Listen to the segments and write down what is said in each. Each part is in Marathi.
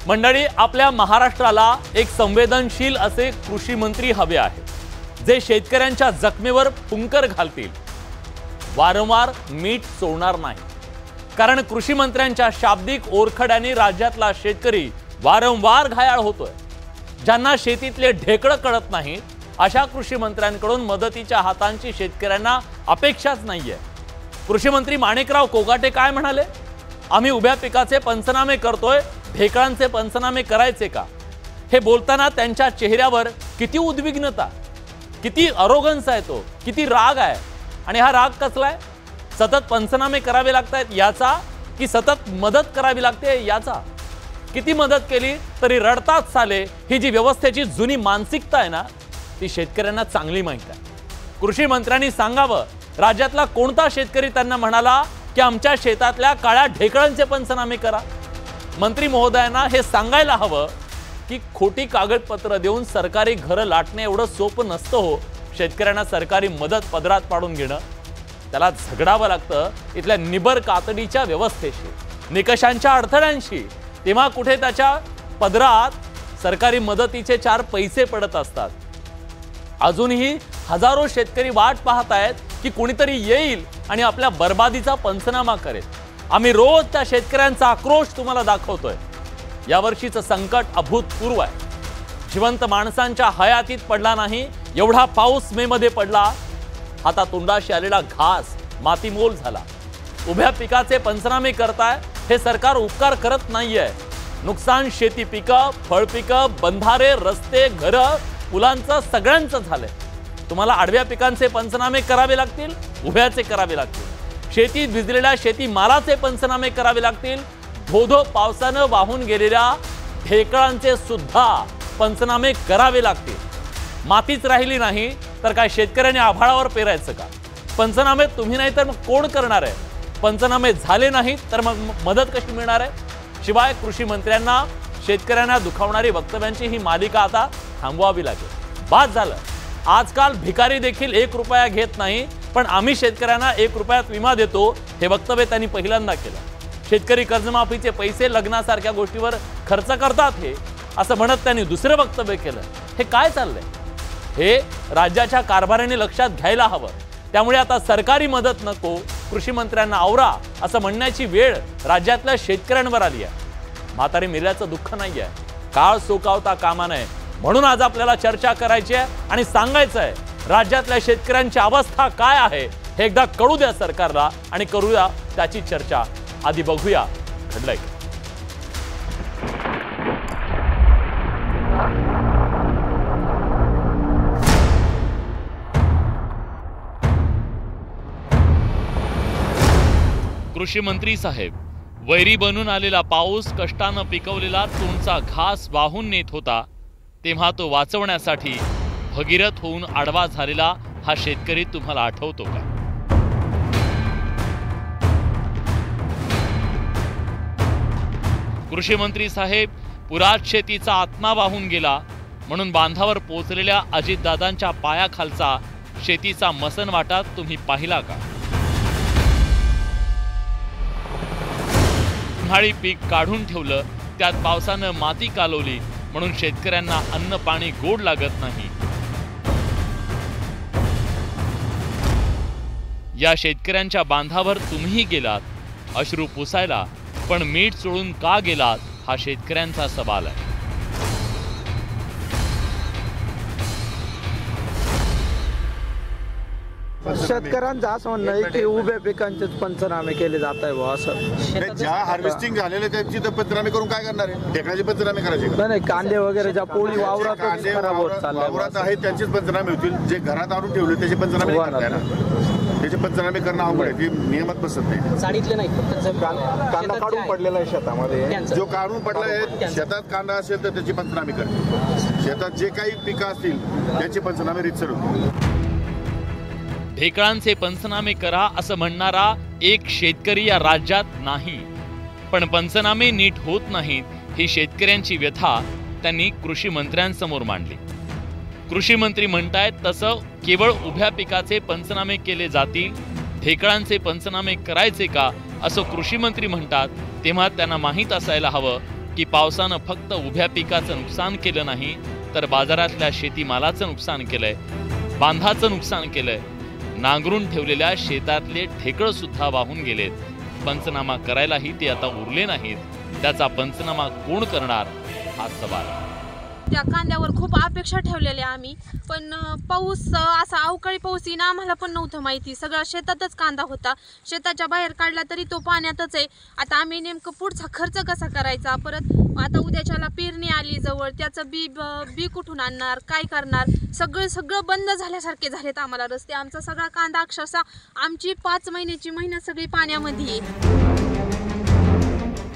मंडळी, आपल्या महाराष्ट्राला एक संवेदनशील असे कृषी मंत्री हवे आहे, जे शेतकऱ्यांच्या जखमेवर फुंकर घालतील, वारंवार मीठ सोडणार नाही। कारण कृषी मंत्र्यांच्या शाब्दिक ओरखड्याने राज्यातला शेतकरी वारंवार घायाळ होतोय। ज्यांना शेतीतले ढेकळं कळत नाही, अशा कृषी मंत्र्यांकडून मदतीच्या हातांची शेतकऱ्यांना अपेक्षाच नाहीये। कृषी मंत्री माणिकराव कोकाटे काय म्हणाले? आम्ही उभ्या पिकाचे पंचनामे करतोय, ढेकळांचे पंचनामे करायचे का? हे बोलताना त्यांच्या चेहऱ्यावर किती उद्विग्नता, किती अरोगन्स आहे, तो किती राग आहे। आणि हा राग कसलाय? सतत पंचनामे करावे लागतायत याचा, की सतत मदत करावी लागते याचा? किती मदत केली तरी रडतात साले, ही जी व्यवस्थेची जुनी मानसिकता आहे ना, ती शेतकऱ्यांना चांगली माहिती आहे। कृषी मंत्र्यांनी सांगावं, राज्यातला कोणता शेतकरी त्यांना म्हणाला की आमच्या शेतातल्या काळ्या ढेकळांचे पंचनामे करा? मंत्री महोदयांना हे सांगायला हवं की खोटी कागदपत्र देऊन सरकारी घरं लाटणे एवढं सोपं नसतं हो। शेतकऱ्यांना सरकारी मदत पदरात पाडून घेणं, त्याला झगडावं लागतं इथल्या निबर कातडीच्या व्यवस्थेशी, निकषांच्या अडथळ्यांशी। तेव्हा कुठे त्याच्या पदरात सरकारी मदतीचे 4 पैसे पडत असतात। अजूनही हजारो शेतकरी वाट पाहत आहेत की कोणीतरी येईल आणि आपल्या बर्बादीचा पंचनामा करेल। आम्ही रोज त्या शेतकऱ्यांचा आक्रोश तुम्हाला दाखवतोय। यावर्षीचं संकट अभूतपूर्व आहे। जिवंत माणसांच्या हयातीत पडला नाही एवढा पाऊस मे मध्ये पडला। हातातोंडाशी आलेला घास मातीमोल झाला। उभ्या पिकाचे पंचनामे करताय, हे सरकार उपकार करत नाहीये। नुकसान शेती पिकं, फळपिकं, बंधारे, रस्ते, घरं, पुलांचं सगळ्यांचं झालंय। तुम्हाला आडव्या पिकांचे पंचनामे करावे लागतील, उभ्याचे करावे लागतील। शेतीत भिजलेल्या शेतीमालाचे पंचनामे करावे लागतील। धोधो पावसानं वाहून गेलेल्या ढेकळांचे सुद्धा पंचनामे करावे लागतील। मातीच राहिली नाही तर काय शेतकऱ्यांनी आभाळावर पेरायचं का? पंचनामे तुम्ही नाही तर मग कोण करणार आहे? पंचनामे झाले नाहीत तर मग मदत कशी मिळणार आहे? शिवाय कृषी मंत्र्यांना शेतकऱ्यांना दुखावणारी वक्तव्यांची ही मालिका आता थांबवावी लागेल। बाद झालं। आजकाल भिकारी देखील 1 रुपया घेत नाही, पण आम्ही शेतकऱ्यांना 1 रुपयात विमा देतो, हे वक्तव्य त्यांनी पहिल्यांदा केलं। शेतकरी कर्जमाफीचे पैसे लग्नासारख्या गोष्टीवर खर्च करतात हे असं म्हणत त्यांनी दुसरं वक्तव्य केलं। हे काय चाललंय? हे राज्याच्या कारभाराने लक्षात घ्यायला हवं। त्यामुळे आता सरकारी मदत नको, कृषी मंत्र्यांना आवरा असं म्हणण्याची वेळ राज्यातल्या शेतकऱ्यांवर आली आहे। म्हातारी मेल्याचं दुःख नाहीये, काळ सोकावता कामा नये, म्हणून आज आपल्याला चर्चा करायची आहे आणि सांगायचं आहे राज्यातल्या शेतकऱ्यांची अवस्था काय आहे हे एकदा कळू द्या सरकारला आणि करूया त्याची चर्चा। आधी बघूया घडलंय काय। कृषी मंत्री साहेब, वैरी बनून आलेला पाऊस कष्टानं पिकवलेला तुमचा घास वाहून नेत होता, तेव्हा तो वाचवण्यासाठी भगीरथ होऊन आडवा झालेला हा शेतकरी तुम्हाला आठवतो का? कृषी मंत्री साहेब, पुरात शेतीचा आत्मा वाहून गेला म्हणून बांधावर पोचलेल्या अजितदादांच्या पायाखालचा शेतीचा मसनवाटा तुम्ही पाहिला का? उन्हाळी पीक काढून ठेवलं, त्यात पावसानं माती कालवली म्हणून शेतकऱ्यांना अन्न पाणी गोड लागत नाही। या शेतकऱ्यांच्या बांधावर तुम्ही गेलात अश्रू पुसायला, पण मीठ सोडून का गेलात हा शेतकऱ्यांचा सवाल आहे। शेतकऱ्यांचं असं म्हणणं आहे की उभ्या पिकांचे पंचनामे केले जात आहे बुवा असं। ज्या हार्वेस्टिंग झालेले त्यांची पंचनामे करून काय करणार आहे? ढेकळाचे पंचनामे करायचे? नाही, कांदे वगैरे ज्या पोळी वावरात खराब होत चालल्या, वावरात आहेत त्यांचेच पंचनामे होतील। जे घरात आणून ठेवले त्याचे पंचनामे करताय ना, त्याचे पंचनामे करणं अवघड आहे, ते नियमात बसत नाही। साडीतले नाही, कांदा काढून पडलेला आहे शेतामध्ये, जो काढून पडला आहे शेतात कांदा असेल तर त्याची पंचनामे करते। शेतात जे काही पिकं असतील त्याचे पंचनामे रीतसर होतील। ढेकळांचे पंचनामे करा असं म्हणणारा एक शेतकरी या राज्यात नाही, पण पंचनामे नीट होत नाहीत ही शेतकऱ्यांची व्यथा त्यांनी कृषी मंत्र्यांसमोर मांडली। कृषी मंत्री म्हणतायत तसं केवळ उभ्या पिकाचे पंचनामे केले जातील, ढेकळांचे पंचनामे करायचे का असं कृषी मंत्री म्हणतात, तेव्हा त्यांना माहीत असायला हवं की पावसानं फक्त उभ्या पिकाचं नुकसान केलं नाही तर बाजारातल्या शेतीमालाचं नुकसान केलंय, बांधाचं नुकसान केलंय, नांगरून ठेवलेल्या शेतातले ढेकळं सुद्धा वाहून गेलेत. पंचनामा करायलाही ते आता उरले नाहीत. त्याचा पंचनामा कोण करणार हा सवाल. त्या कांद्यावर खूप अपेक्षा ठेवलेल्या आम्ही, पण पाऊस असा अवकाळी पाऊस येईन आम्हाला पण नव्हतं माहिती. सगळा शेतातच कांदा होता, शेताच्या बाहेर काढला तरी तो पाण्यातच आहे. आता आम्ही नेमकं पुढचा खर्च कसा करायचा, परत आता उद्याच्याला पेरणी आली जवळ, त्याचं बी कुठून आणणार, काय करणार, सगळं बंद झाल्यासारखे झालेत आम्हाला रस्ते. आमचा सगळा कांदा अक्षरशः आमची 5 महिन्याची मेहनत सगळी पाण्यामध्ये आहे.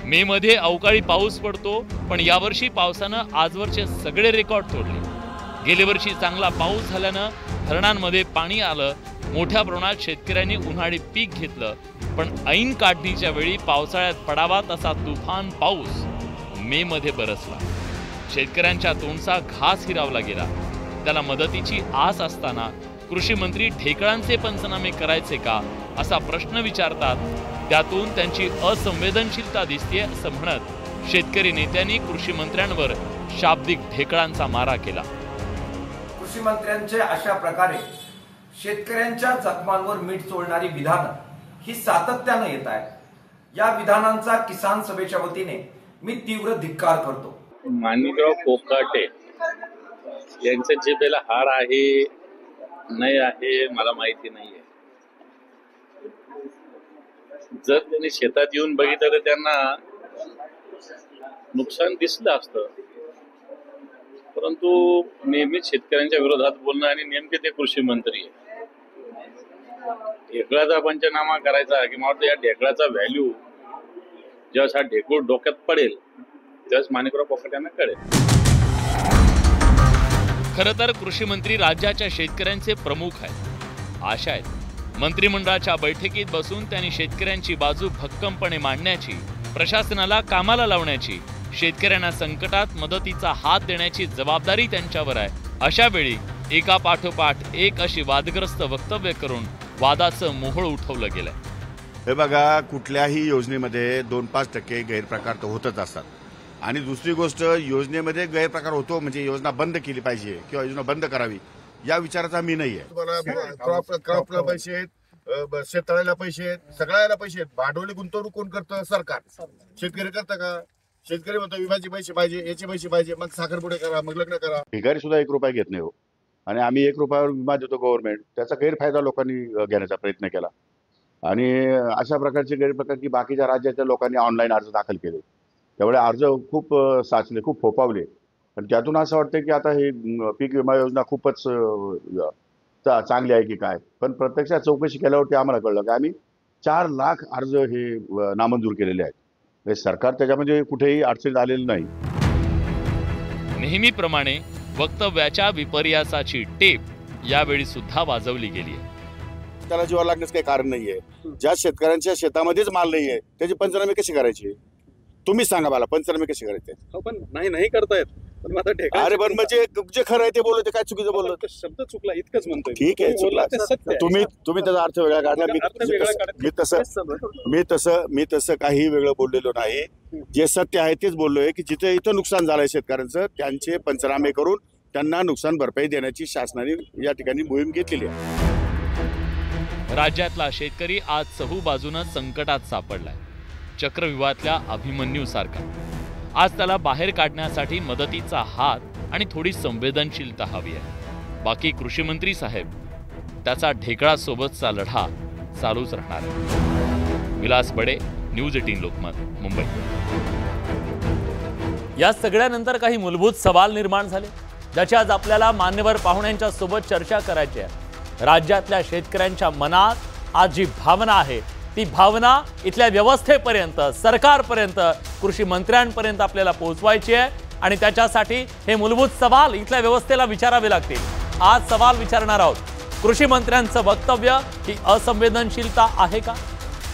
मे मध्ये अवकाळी पाऊस पडतो, पण यावर्षी पावसानं आजवरचे सगळे रेकॉर्ड तोडले. गेल्या वर्षी चांगला पाऊस झाल्यानं धरणांमध्ये पाणी आलं, मोठ्या प्रमाणात शेतकऱ्यांनी उन्हाळी पीक घेतलं. पण ऐन काढणीच्या वेळी पावसाळ्यात पडावा तसा तुफान पाऊस मे मध्ये बरसला. शेतकऱ्यांच्या तोंडचा घास हिरावला गेला. त्याला मदतीची आस असताना कृषी मंत्री ढेकळांचे पंचनामे करायचे का असा प्रश्न विचारतात. त्यातून त्यांची असंवेदनशीलता दिसते असं म्हणत शेतकरी नेत्यांनी कृषी मंत्र्यांवर शाब्दिक ढेकळांचा मारा केला. कृषी मंत्र्यांचे अशा प्रकारे शेतकऱ्यांच्या जखमांवर मीठ चोळणारी विधानं ही सातत्यानं येत आहेत. या विधानांचा किसान सभेच्या वतीने मी तीव्र धिक्कार करतो. माणिकराव कोकाटे यांच्या जिभेला हार आहे नाही आहे मला माहिती नाहीये. जर त्यांनी शेतात येऊन बघितलं तर त्यांना नुकसान दिसलं असतं, परंतु नेहमीच शेतकऱ्यांच्या विरोधात बोलणं आणि नेमके ते कृषी मंत्री आहे. ढेकळाचा पंचनामा करायचा किंवा या ढेकळाचा व्हॅल्यू जेव्हा हा ढेकूळ डोक्यात पडेल त्यावेळेस माणिकराव कोकाट्यांना कळेल. खरं तर कृषी मंत्री राज्याच्या शेतकऱ्यांचे प्रमुख आहेत. आशा आहेत मंत्रिमंडळाच्या बैठकीत बसून त्यांनी शेतकऱ्यांची बाजू भक्कमपणे मांडण्याची, प्रशासनाला कामाला लावण्याची, शेतकऱ्यांना संकटात मदतीचा हात देण्याची जबाबदारी त्यांच्यावर आहे. अशा वेळी एका पाठोपाठ एक अशी वादग्रस्त वक्तव्य करून वादाचं मोहोळ उठवलं गेलंय. हे बघा, कुठल्याही योजनेमध्ये 2-5% गैरप्रकार तर होतच असतात. आणि दुसरी गोष्ट, योजनेमध्ये गैरप्रकार होतो म्हणजे योजना बंद केली पाहिजे किंवा योजना बंद करावी या विचाराचा मी नाही आहे. तुम्हाला क्रॉपला पैसे आहेत, शेततळ्याला पैसे आहेत, सगळ्याला पैसे आहेत. भांडवली गुंतवणूक कोण करतं? सरकार. शेतकरी करतं का? शेतकरी म्हणतो विम्याचे पैसे पाहिजे, याचे पैसे पाहिजे, मग साखरपुडे करा, मग लग्न करा. भिकारी सुद्धा 1 रुपया घेत नाही हो. आणि आम्ही 1 रुपयावर विमा देतो गव्हर्नमेंट, त्याचा गैरफायदा लोकांनी घेण्याचा प्रयत्न केला. आणि अशा प्रकारचे गैरप्रकार की बाकीच्या राज्याच्या लोकांनी ऑनलाईन अर्ज दाखल केले, त्यामुळे अर्ज खूप साचले, खूप फोपावले. पण त्यातून असं वाटतं की आता हे पीक विमा योजना खूपच चांगली आहे की काय. पण प्रत्यक्षात चौकशी केल्यावरती आम्हाला कळलं की आम्ही 4 लाख अर्ज हे नामंजूर केलेले आहेत. सरकार त्याच्यामध्ये कुठेही अडचणीत आलेलं नाही. नेहमीप्रमाणे वक्तव्याच्या विपर्यासाची टेप यावेळी सुद्धा वाजवली गेली आहे. त्याला जीवा लागण्याचं काही कारण नाहीये. ज्या शेतकऱ्यांच्या शेतामध्येच माल नाहीये त्याची पंचनामे कशी करायची? तुम्हीच सांगा मला, पंचनामे कशी करायचे? पण नाही करतायत. पण आता अरे पण म्हणजे जे खरं आहे ते बोललो, ते काय चुकीचं बोललो? शब्द चुकला इतकंच म्हणतोय. ठीक आहे, चुकला. तुम्ही त्याचा अर्थ वेगळा काढला. मी तसं काही वेगळं बोललेलो नाही. जे सत्य आहे तेच बोललोय की जिथे इथं नुकसान झालंय शेतकऱ्यांचं त्यांचे पंचनामे करून त्यांना नुकसान भरपाई देण्याची शासनाने या ठिकाणी मोहीम घेतलेली आहे. राज्यातला शेतकरी आज चहूबाजूनं संकटात सापडलाय. चक्रव्यूहातल्या अभिमन्यू सारखा. आज त्याला बाहेर काढण्यासाठी मदतीचा हात आणि थोडी संवेदनशीलता हवी आहे. बाकी कृषी मंत्री साहेब, त्याचा ढेकळासोबतचा लढा चालूच राहणार आहे. विलास बडे, न्यूज 18 लोकमत, मुंबई. या सगळ्यानंतर काही मूलभूत सवाल निर्माण झाले ज्याची आज आपल्याला मान्यवर पाहुण्यांच्या सोबत चर्चा करायची आहे. राज्यातल्या शेतकऱ्यांच्या मनात आज जी भावना आहे ती भावना इथल्या व्यवस्थेपर्यंत, सरकारपर्यंत, कृषी मंत्र्यांपर्यंत आपल्याला पोहोचवायची आहे. आणि त्याच्यासाठी हे मूलभूत सवाल इथल्या व्यवस्थेला विचारावे लागतील. आज सवाल विचारणार आहोत. कृषी मंत्र्यांचं वक्तव्य ही असंवेदनशीलता आहे का?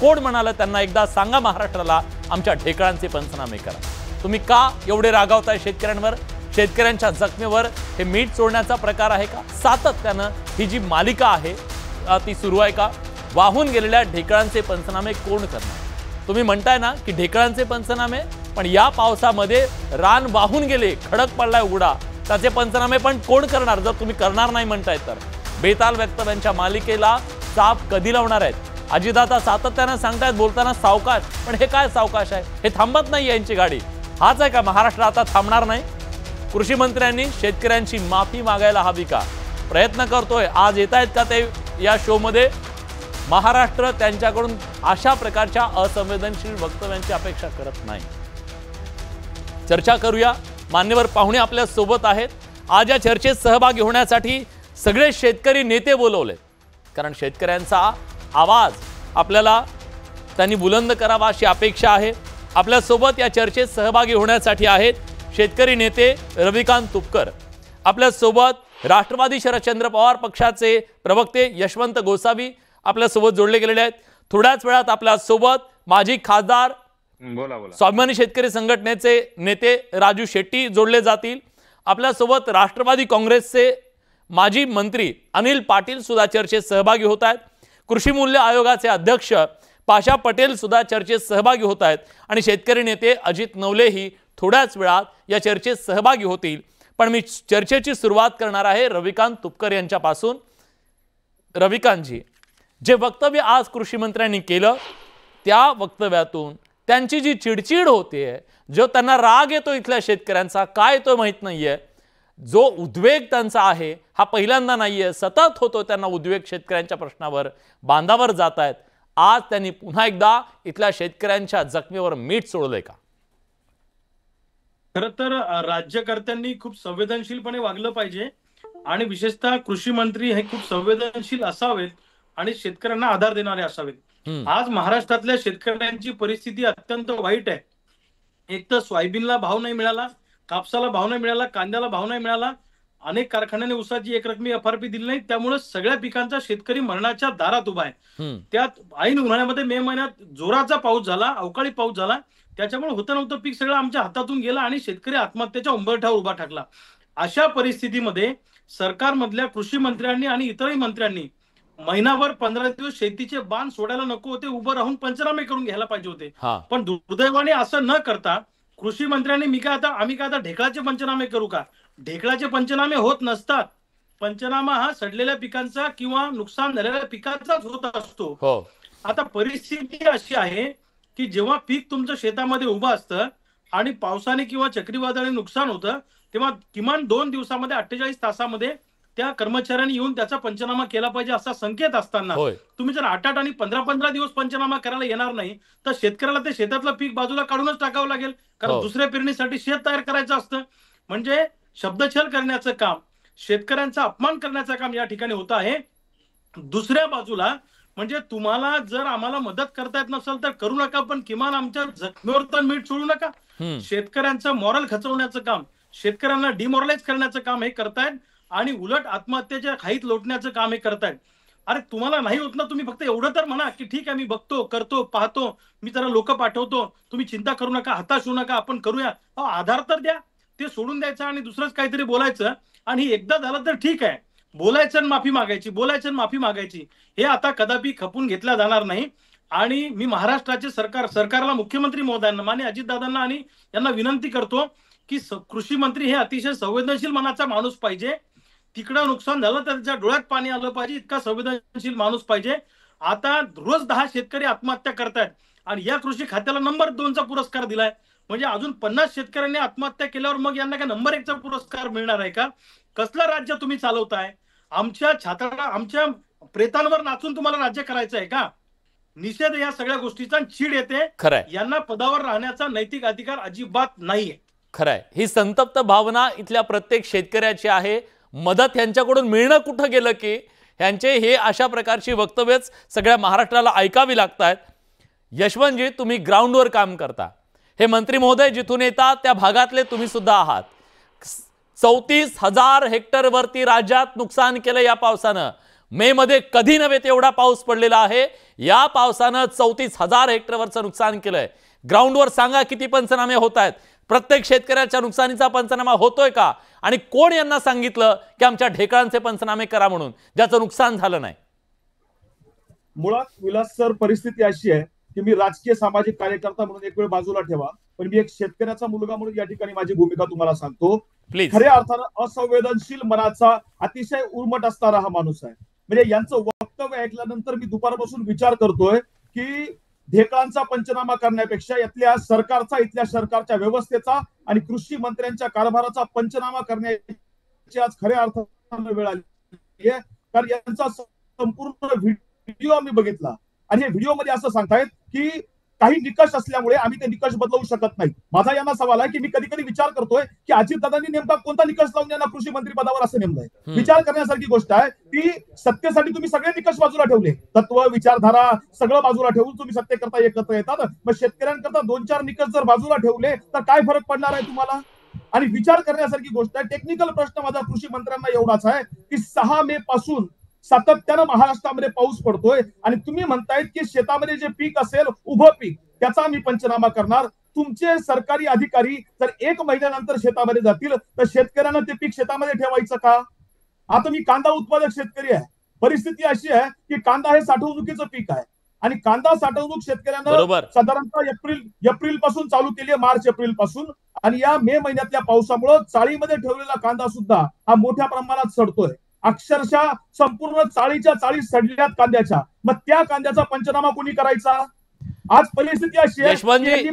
कोण म्हणालं त्यांना एकदा सांगा महाराष्ट्राला आमच्या ढेकळांचे पंचनामे करा? तुम्ही का एवढे रागावताय शेतकऱ्यांवर? शेतकऱ्यांच्या जखमेवर हे मीठ चोळण्याचा प्रकार आहे का? सातत्यानं ही जी मालिका आहे ती सुरू आहे का? वाहून गेलेल्या ढेकळांचे पंचनामे कोण करणार? तुम्ही म्हणताय ना की ढेकळांचे पंचनामे, पण या पावसामध्ये रान वाहून गेले, खडक पडलाय उघडा, त्याचे पंचनामे पण कोण करणार जर तुम्ही करणार नाही म्हणताय तर? बेताल वक्तव्यांच्या मालिकेला चाप कधी लावणार आहेत? अजितदादा सातत्याने सांगतायत बोलताना सावकाश, पण हे काय सावकाश आहे? हे थांबत नाही यांची गाडी. हाच आहे का महाराष्ट्र आता थांबणार नाही? कृषी मंत्र्यांनी शेतकऱ्यांची माफी मागायला हवी का? प्रयत्न करतोय, आज येत आहेत का ते या शो मध्ये? महाराष्ट्र त्यांच्याकडून अशा प्रकारच्या असंवेदनशील वक्तव्यांची अपेक्षा करत नाही. चर्चा करूया. मान्यवर पाहुणे आपल्या सोबत आहेत. आज या चर्चेत सहभागी होण्यासाठी सगळे शेतकरी नेते बोलवले, कारण शेतकऱ्यांचा आवाज आपल्याला त्यांनी बुलंद करावा अशी अपेक्षा आहे. आपल्या सोबत या चर्चेत सहभागी होण्यासाठी आहेत शेतकरी नेते रविकांत तुपकर, आपल्या सोबत राष्ट्रवादी शरदचंद्र पवार पक्षाचे प्रवक्ते यशवंत गोसावी आपल्या सोबत जोडले गेलेले आहेत. थोड्याच वेळात आपल्या सोबत माजी खासदार स्वाभिमानी शेतकरी संघटनेचे नेते राजू शेट्टी जोडले जातील. आपल्या सोबत राष्ट्रवादी काँग्रेसचे माजी मंत्री अनिल पाटील सुद्धा चर्चेत सहभागी होत आहेत. कृषी मूल्य आयोगाचे अध्यक्ष पाशा पटेल सुद्धा चर्चेत सहभागी होत आहेत आणि शेतकरी नेते अजित नवलेही थोड्याच वेळात या चर्चेत सहभागी होतील. पण मी चर्चेची सुरुवात करणार आहे रविकांत तुपकर यांच्यापासून. रविकांतजी, जे वक्तव्य आज कृषी मंत्र्यांनी केलं त्या वक्तव्यातून त्यांची जी चिडचिड होते, जो त्यांना राग येतो इथल्या शेतकऱ्यांचा, काय तो माहित नाहीये, जो उद्वेग त्यांचा आहे हा पहिल्यांदा नाहीये, सतत होतो त्यांना उद्वेग शेतकऱ्यांच्या प्रश्नावर, बांधावर जात आहेत. आज त्यांनी पुन्हा एकदा इथल्या शेतकऱ्यांच्या जखमेवर मीठ सोडलंय का? खरं तर राज्यकर्त्यांनी खूप संवेदनशीलपणे वागलं पाहिजे आणि विशेषतः कृषी मंत्री हे खूप संवेदनशील असावेत आणि शेतकऱ्यांना आधार देणारे असावेत. आज महाराष्ट्रातल्या शेतकऱ्यांची परिस्थिती अत्यंत वाईट आहे. एक तर सोयाबीनला भाव नाही मिळाला, कापसाला भाव नाही मिळाला, कांद्याला भाव नाही मिळाला, अनेक कारखान्यांनी ऊसाची एकरकमी FRP दिली नाही, त्यामुळे सगळ्या पिकांचा शेतकरी मरणाच्या दारात उभा आहे. त्यात ऐन उन्हाळ्यामध्ये मे महिन्यात जोराचा पाऊस झाला, अवकाळी पाऊस झाला, त्याच्यामुळे होतं नव्हतं पीक सगळं आमच्या हातातून गेलं आणि शेतकरी आत्महत्येच्या उंबरठ्यावर उभा ठाकला. अशा परिस्थितीमध्ये सरकारमधल्या कृषी मंत्र्यांनी आणि इतरही मंत्र्यांनी महिनाभर 15 दिवस शेतीचे बाण सोडायला नको होते, उभं राहून पंचनामे करून घ्यायला पाहिजे होते. पण दुर्दैवाने असं न करता कृषी मंत्र्यांनी आम्ही काय आता ढेकळाचे पंचनामे करू का? ढेकळाचे पंचनामे होत नसतात. पंचनामा हा सडलेल्या पिकांचा किंवा नुकसान झालेल्या पिकांचाच होत असतो. आता परिस्थिती अशी आहे की जेव्हा पीक तुमचं शेतामध्ये उभं असतं आणि पावसाने किंवा चक्रीवादळाने नुकसान होतं, तेव्हा किमान 2 दिवसामध्ये 48 तासामध्ये त्या कर्मचाऱ्यांनी येऊन त्याचा पंचनामा केला पाहिजे असा संकेत असताना तुम्ही जर 8 आणि 15 दिवस पंचनामा करायला येणार नाही तर शेतकऱ्याला ते शेतातलं पीक बाजूला काढूनच टाकावं लागेल, कारण दुसऱ्या पेरणीसाठी शेत तयार करायचं असतं. म्हणजे शब्दछल करण्याचं काम, शेतकऱ्यांचा अपमान करण्याचं काम या ठिकाणी होत आहे. दुसऱ्या बाजूला म्हणजे तुम्हाला जर आम्हाला मदत करता येत नसेल तर करू नका, पण किमान आमच्या जखमेवर तर मीठ सोडू नका. शेतकऱ्यांचं मॉरल खचवण्याचं काम, शेतकऱ्यांना डिमॉरलाइज करण्याचं काम हे करतायत आणि उलट आत्महत्येच्या खाईत लोटण्याचं काम हे करतायत. अरे तुम्हाला नाही होत ना, तुम्ही फक्त एवढं तर म्हणा की ठीक आहे मी बघतो, करतो, पाहतो, मी जरा लोक पाठवतो, तुम्ही चिंता करू नका, हताश होऊ नका, आपण करूया. आधार तर द्या. ते सोडून द्यायचं आणि दुसरंच काहीतरी बोलायचं. आणि एकदा झालं तर ठीक आहे, बोलायचं आणि माफी मागायची, बोलायचं आणि माफी मागायची, हे आता कदापि खपून घेतल्या जाणार नाही. आणि मी महाराष्ट्राचे सरकारला, मुख्यमंत्री महोदयांना, माननीय अजितदादांना आणि यांना विनंती करतो की कृषी मंत्री हे अतिशय संवेदनशील मनाचा माणूस पाहिजे. तिकडं नुकसान झालं तर त्याच्या डोळ्यात पाणी आलं पाहिजे, इतका संवेदनशील माणूस पाहिजे. आता रोज 10 शेतकरी आत्महत्या करतायत आणि या कृषी खात्याला नंबर 2चा पुरस्कार दिलाय. म्हणजे अजून 50 शेतकऱ्यांनी आत्महत्या केल्यावर मग यांना काय नंबर 1चा पुरस्कार मिळणार आहे का? कसलं राज्य तुम्ही चालवताय? आमच्या छात्राला, आमच्या प्रेतांवर नाचून तुम्हाला राज्य करायचं आहे का? निषेध या सगळ्या गोष्टीचा, चीड येते. यांना पदावर राहण्याचा नैतिक अधिकार अजिबात नाहीये. खरंय, ही संतप्त भावना इथल्या प्रत्येक शेतकऱ्याची आहे. मदत यांच्याकडून मिळणं कुठं गेलं की यांचे हे अशा प्रकारची वक्तव्यच सगळ्या महाराष्ट्राला ऐकावी लागतात. यशवंतजी, तुम्ही ग्राउंडवर काम करता, हे मंत्री महोदय जिथून येतात त्या भागातले तुम्ही सुद्धा आहात. 34,000 हेक्टरवरती राज्यात नुकसान केलं या पावसानं. मे मध्ये कधी नव्हे तेवढा पाऊस पडलेला आहे. या पावसानं 34,000 हेक्टरवरचं नुकसान केलंय. ग्राउंडवर सांगा किती पंचनामे होत आहेत? प्रत्येक शेतकऱ्याच्या नुकसानीचा पंचनामा होतोय का? आणि कोण यांना सांगितलं की आमच्या ढेकळांचे पंचनामे करा म्हणून, ज्याचं नुकसान झालं नाही? मुळात विलास सर, परिस्थिती अशी आहे की मी राजकीय सामाजिक कार्यकर्ता म्हणून एक वेळ बाजूला ठेवा, पण मी एक शेतकऱ्याचा मुलगा म्हणून या ठिकाणी माझी भूमिका तुम्हाला सांगतो. प्लीज. खऱ्या अर्थानं असंवेदनशील मनाचा अतिशय उर्मट असणारा हा माणूस आहे. म्हणजे यांचं वक्तव्य ऐकल्यानंतर मी दुपारपासून विचार करतोय की ढेकळांचा पंचनामा करण्यापेक्षा इथल्या सरकारच्या व्यवस्थेचा आणि कृषी मंत्र्यांच्या कारभाराचा पंचनामा करण्याची आज खऱ्या अर्थानं वेळ आली आहे. कारण यांचा संपूर्ण व्हिडिओ आम्ही बघितला आणि हे व्हिडिओ मध्ये असं सांगतायत की काही निकष असल्यामुळे आम्ही ते निकष बदलवू शकत नाही. माझा यांना सवाल आहे की मी कधी कधी विचार करतोय की अजितदादांनी नेमका कोणता निकष लावून यांना कृषी मंत्री पदावर असं नेमलंय. विचार करण्यासारखी गोष्ट आहे की सत्तेसाठी तुम्ही सगळे निकष बाजूला ठेवले, तत्व विचारधारा सगळं बाजूला ठेवून तुम्ही सत्तेकरता एकत्र येतात. मग शेतकऱ्यांकरता 2-4 निकष जर बाजूला ठेवले तर काय फरक पडणार आहे तुम्हाला? आणि विचार करण्यासारखी गोष्ट आहे. टेक्निकल प्रश्न माझा कृषी मंत्र्यांना एवढाच आहे की 6 मे पासून सातत्यानं महाराष्ट्रामध्ये पाऊस पडतोय आणि तुम्ही म्हणतायत की शेतामध्ये जे पीक असेल उभं पीक त्याचा आम्ही पंचनामा करणार. तुमचे सरकारी अधिकारी जर 1 महिन्यानंतर शेतामध्ये जातील तर शेतकऱ्यांना ते पीक शेतामध्ये ठेवायचं का? आता मी कांदा उत्पादक शेतकरी आहे. परिस्थिती अशी आहे की कांदा हे साठवणुकीचं पीक आहे आणि कांदा साठवणूक शेतकऱ्यांना साधारणतः एप्रिल पासून चालू केली आहे, मार्च एप्रिल पासून. आणि या मे महिन्यातल्या पावसामुळे चाळीमध्ये ठेवलेला कांदा सुद्धा हा मोठ्या प्रमाणात सडतोय. अक्षरशः संपूर्ण चाळीच्या चाळी सडल्यात कांद्याच्या. मग त्या कांद्याचा पंचनामा कोणी करायचा? आज परिस्थिती अशी आहे.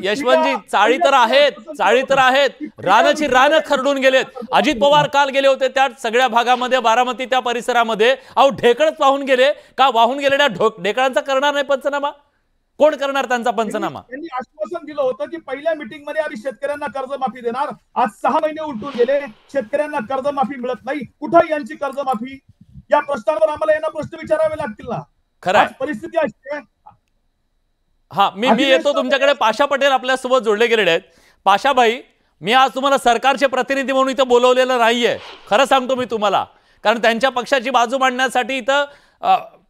यशवंतजी चाळी तर आहेत, रानाची रानं खरडून गेलेत. अजित पवार काल गेले होते त्या सगळ्या भागामध्ये, बारामती त्या परिसरामध्ये. अहो ढेकळच वाहून गेले का? वाहून गेलेल्या ढेकळांचा करणार नाही पंचनामा? कोण करणार त्यांचा पंचनामा? त्यांनी आश्वासन दिलं होतं की पहिल्या मीटिंग मध्ये आम्ही शेतकऱ्यांना कर्जमाफी देणार. आज 6 महिने उलटून गेले, शेतकऱ्यांना कर्जमाफी मिळत नाही. कुठं यांची कर्जमाफी? या प्रश्नावर आम्हाला यांना प्रश्न विचारावे लागतील ना. खरं परिस्थिती अशी आहे. हा मी येतो तुमच्याकडे. पाशा पटेल आपल्यासोबत जोडले गेलेले आहेत. पाशाभाई, मी आज तुम्हाला सरकारचे प्रतिनिधी म्हणून इथं बोलवलेलं नाहीये, खरं सांगतो मी तुम्हाला. कारण त्यांच्या पक्षाची बाजू मांडण्यासाठी इथं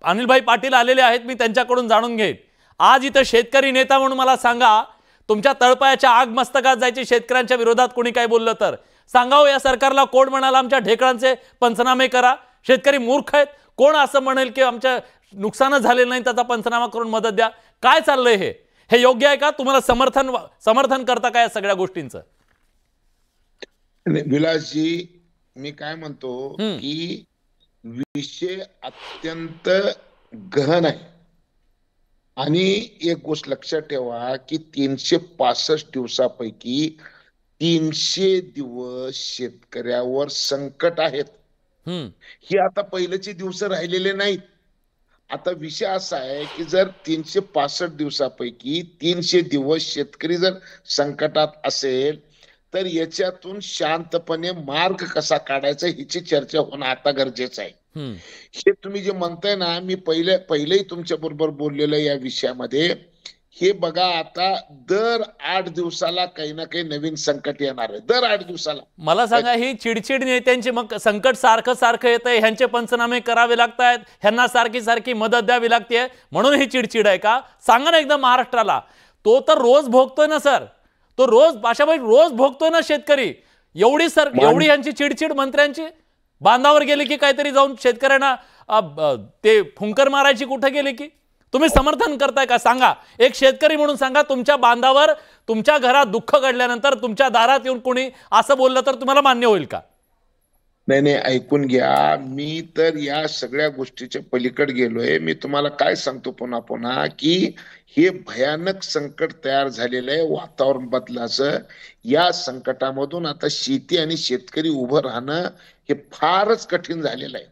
अनिलभाई पाटील आलेले आहेत. मी त्यांच्याकडून जाणून घेईन. आज इथं शेतकरी नेता म्हणून मला सांगा, तुमच्या तळपायाच्या आग मस्तकात जायची शेतकऱ्यांच्या विरोधात कोणी काय बोललं तर सांगावं. या सरकारला कोण म्हणाला आमच्या ढेकळांचे पंचनामे करा? शेतकरी मूर्ख आहेत? कोण असं म्हणेल की आमच्या नुकसान झालेलं नाही त्याचा पंचनामा करून मदत द्या? काय चाललंय हे योग्य आहे का? तुम्हाला समर्थन करता का या सगळ्या गोष्टींचं? विलासजी, मी काय म्हणतो की विषय अत्यंत गहन आहे. आणि एक गोष्ट लक्षात ठेवा की 365 दिवसापैकी 300 दिवस शेतकऱ्यावर संकट आहेत. ही आता पहिलेचे दिवस राहिलेले नाहीत. आता विषय असा आहे की जर 365 दिवसापैकी 300 दिवस शेतकरी जर संकटात असेल तर याच्यातून शांतपणे मार्ग कसा काढायचा ह्याची चर्चा होणं आता गरजेचं आहे. हे तुम्ही जे म्हणताय ना, मी पहिलेही तुमच्या बरोबर बोललेलं या विषयामध्ये. हे बघा, आता दर 8 दिवसाला काही ना काही नवीन संकट येणार आहे. दर 8 दिवसाला. मला सांगा, ही चिडचिड नेत्यांची, मग संकट सारखं येतंय, ह्यांचे पंचनामे करावे लागतायत, ह्यांना सारखी मदत द्यावी लागते म्हणून ही चिडचिड आहे का? सांगा ना एकदा महाराष्ट्राला. तो तर रोज भोगतोय ना सर, तो रोज पाशाबाई रोज भोगतोय ना शेतकरी. एवढी यांची चिडचिड मंत्र्यांची. बांधावर गेले की काहीतरी जाऊन शेतकऱ्यांना ते फुंकर मारायची कुठे गेले की? तुम्ही समर्थन करताय का? सांगा. एक शेतकरी म्हणून सांगा, तुमच्या बांधावर तुमच्या घरात दुःख घडल्यानंतर तुमच्या दारात येऊन कोणी असं बोललं तर तुम्हाला मान्य होईल का? नाही, ऐकून घ्या. मी तर या सगळ्या गोष्टीच्या पलीकडे गेलोय. मी तुम्हाला काय सांगतो पुन्हा की हे भयानक संकट तयार झालेलं आहे वातावरण बदलाचं. या संकटामधून आता शेती आणि शेतकरी उभं राहणं हे फारच कठीण झालेलं आहे.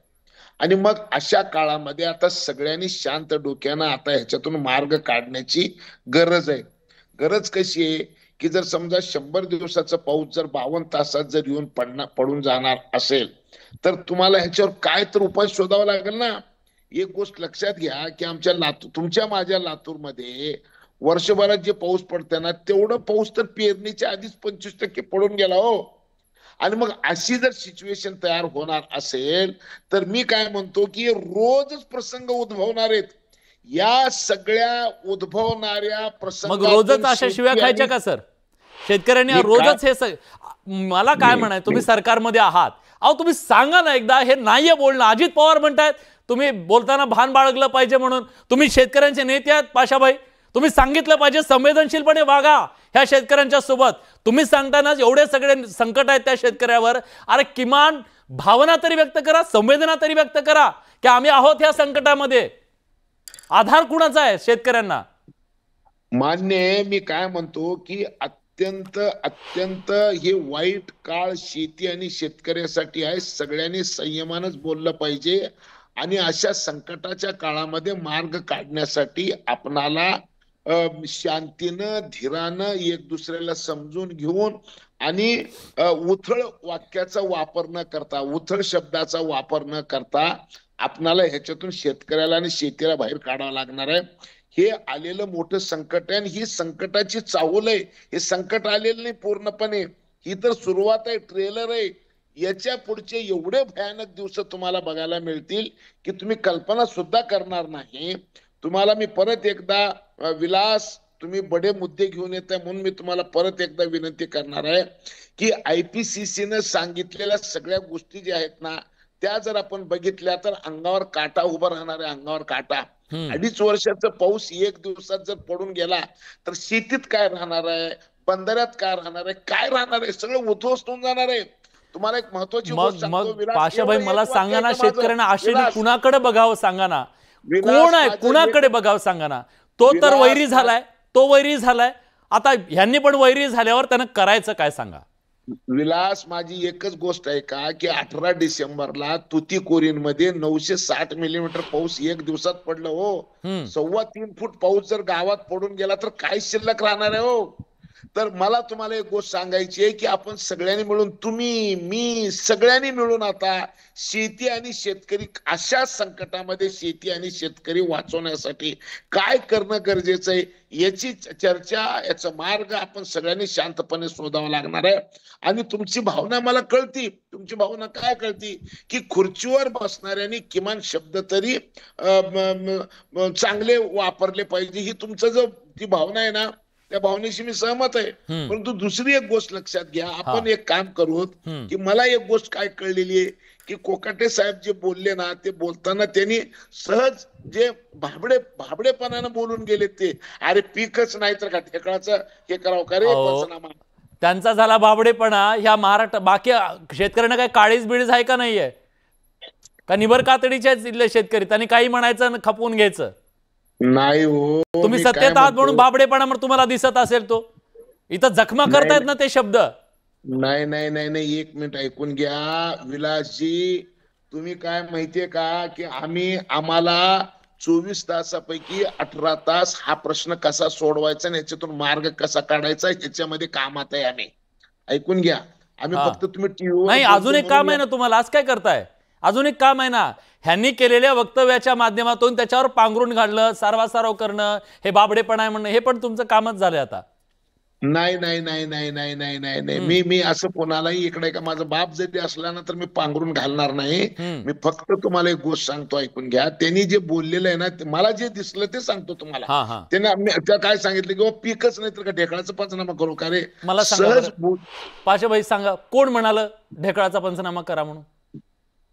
आणि मग अशा काळामध्ये आता सगळ्यांनी शांत डोक्यानं आता ह्याच्यातून मार्ग काढण्याची गरज आहे. गरज कशी आहे की जर समजा 100 दिवसाचा पाऊस जर 52 तासात जर येऊन पडून जाणार असेल तर तुम्हाला ह्याच्यावर काय तर उपाय शोधावा लागेल ना. एक गोष्ट लक्षात घ्या की आमच्या तुमच्या माझ्या लातूरमध्ये वर्षभरात जे पाऊस पडते ना तेवढं पाऊस तर पेरणीच्या आधीच 25% पडून गेला हो. आणि मग अशी जर सिच्युएशन तयार होणार असेल तर मी काय म्हणतो की रोजच प्रसंग उद्भवणार आहेत. या सगळ्या उद्भवणाऱ्या प्रसंग मग रोजच अशा शिव्या खायच्या का सर? शेतकऱ्यांनी रोजच हे मला काय म्हणायचं, तुम्ही सरकारमध्ये आहात, अहो तुम्ही सांगा ना एकदा. हे नाहीये बोलणं. अजित पवार म्हणतायत तुम्ही बोलताना भान बाळगलं पाहिजे म्हणून. तुम्ही शेतकऱ्यांचे नेते आहात पाशाबाई, तुम्ही सांगितलं पाहिजे संवेदनशीलपणे वागा ह्या शेतकऱ्यांच्या सोबत. तुम्ही सांगताना एवढे सगळे संकट आहेत त्या शेतकऱ्यावर, अरे किमान भावना तरी व्यक्त करा, संवेदना तरी व्यक्त करा की आम्ही आहोत ह्या संकटामध्ये. आधार कुणाचा आहे शेतकऱ्यांना? मान्य आहे, मी काय म्हणतो की अत्यंत अत्यंत हे वाईट काळ शेती आणि शेतकऱ्यासाठी आहे. सगळ्यांनी संयमानच बोललं पाहिजे आणि अशा संकटाच्या काळामध्ये मार्ग काढण्यासाठी आपणाला शांतीनं धीरानं एक दुसऱ्याला समजून घेऊन आणि उथळ वाक्याचा वापर न करता, उथळ शब्दाचा वापर न करता आपणाला ह्याच्यातून शेतकऱ्याला आणि शेतीला बाहेर काढावं लागणार आहे. हे आलेलं मोठं संकट आहे आणि ही संकटाची चाहूल आहे. हे संकट आलेलं नाही पूर्णपणे, ही तर सुरुवात आहे, ट्रेलर आहे. याच्या पुढचे एवढे भयानक दिवस तुम्हाला बघायला मिळतील की तुम्ही कल्पना सुद्धा करणार नाही. तुम्हाला मी परत एकदा विलास, तुम्ही बडे मुद्दे घेऊन येत आहे म्हणून मी तुम्हाला परत एकदा विनंती करणार आहे की IPCC ने सांगितलेल्या सगळ्या गोष्टी ज्या आहेत ना, त्या जर आपण बघितल्या तर अंगावर काटा उभा राहणार आहे, अंगावर काटा. 2.5 वर्षाचा पाऊस 1 दिवसात जर पडून गेला तर शेतीत काय राहणार आहे, बंदरात काय राहणार आहे, काय राहणार आहे, सगळं उद्ध्वस्त होऊन जाणार आहे. तुम्हाला एक महत्वाची गोष्ट सांगतो विलास, पाशाभाई मला सांगा ना, शेतकऱ्यांना आशेने कुणाकडे बघावं सांगा ना, कोण आहे कुणाकडे बघावं सांगा ना. तो तर वैरी झालाय, तो वैरी झालाय, आता ह्यांनी पण वैरी झाल्यावर त्यानं करायचं काय सांगा. विलास, माझी एकच गोष्ट आहे का की 18 डिसेंबरला तुतीकोरीन मध्ये 960 मिलीमीटर पाऊस 1 दिवसात पडलं हो. 3.25 फूट पाऊस जर गावात पडून गेला तर काय शिल्लक राहणार आहे हो. तर मला तुम्हाला एक गोष्ट सांगायची आहे की आपण सगळ्यांनी मिळून, तुम्ही मी सगळ्यांनी मिळून आता शेती आणि शेतकरी, अशा संकटामध्ये शेती आणि शेतकरी वाचवण्यासाठी काय करणं गरजेचं आहे याची चर्चा, याचा मार्ग आपण सगळ्यांनी शांतपणे शोधावा लागणार आहे. आणि तुमची भावना मला कळती, तुमची भावना काय कळती की खुर्चीवर बसणाऱ्यांनी किमान शब्द तरी चांगले वापरले पाहिजे, ही तुमचं जो ती भावना आहे ना, त्या भावनेशी मी सहमत आहे. परंतु दुसरी एक गोष्ट लक्षात घ्या, आपण एक काम करू की मला एक गोष्ट काय कळलेली आहे की कोकाटे साहेब जे बोलले ना, ते बोलताना त्यांनी सहज जे भाबडेपणानं बोलून गेले ते, अरे पीकच नाही तर का ढेकळाचं हे करावं का रे पंचनामा. त्यांचा झाला भाबडेपणा. ह्या महाराष्ट्र बाकी शेतकऱ्यांना काय काळीच बिळीच आहे का नाहीये का? निबर कातडीचे शेतकरी, त्यांनी काही म्हणायचं खपवून घ्यायचं नाही हो. तुम्ही सत्तेत आहात म्हणून भाबडेपणा तुम्हाला दिसत असेल, तो इथं जखमा करतायत ना ते शब्द. नाही नाही नाही नाही, एक मिनिट ऐकून घ्या विलासजी. तुम्ही काय माहितीये का की आम्हाला 24 तासापैकी 18 तास हा प्रश्न कसा सोडवायचा आणि याच्यातून मार्ग कसा काढायचा ह्याच्यामध्ये कामात आहे आम्ही. ऐकून घ्या, आम्ही फक्त तुम्ही टीव्हीवर नाही. अजून एक काम आहे ना तुम्हाला, आज काय करताय? अजून एक काम आहे ना, ह्यांनी केलेल्या वक्तव्याच्या माध्यमातून त्याच्यावर पांघरून घालणं, सारवासारव करणं, हे बाबडेपणा आहे म्हणणं, हे पण तुमचं कामच झालंय आता. नाही नाही नाही नाही नाही नाही नाही नाही, मी असं कोणालाही इकडे का माझा बाप जरी असला ना तर मी पांघरून घालणार नाही. मी फक्त तुम्हाला एक गोष्ट सांगतो, ऐकून घ्या. त्यांनी जे बोललेलं आहे ना, मला जे दिसलं ते सांगतो तुम्हाला. त्यांनी काय सांगितलं की पीकच नाही तर का ढेकळाचं पंचनामा करू का रे. मला सहज पाशाभाई सांगा, कोण म्हणाल ढेकळाचा पंचनामा करा म्हणून?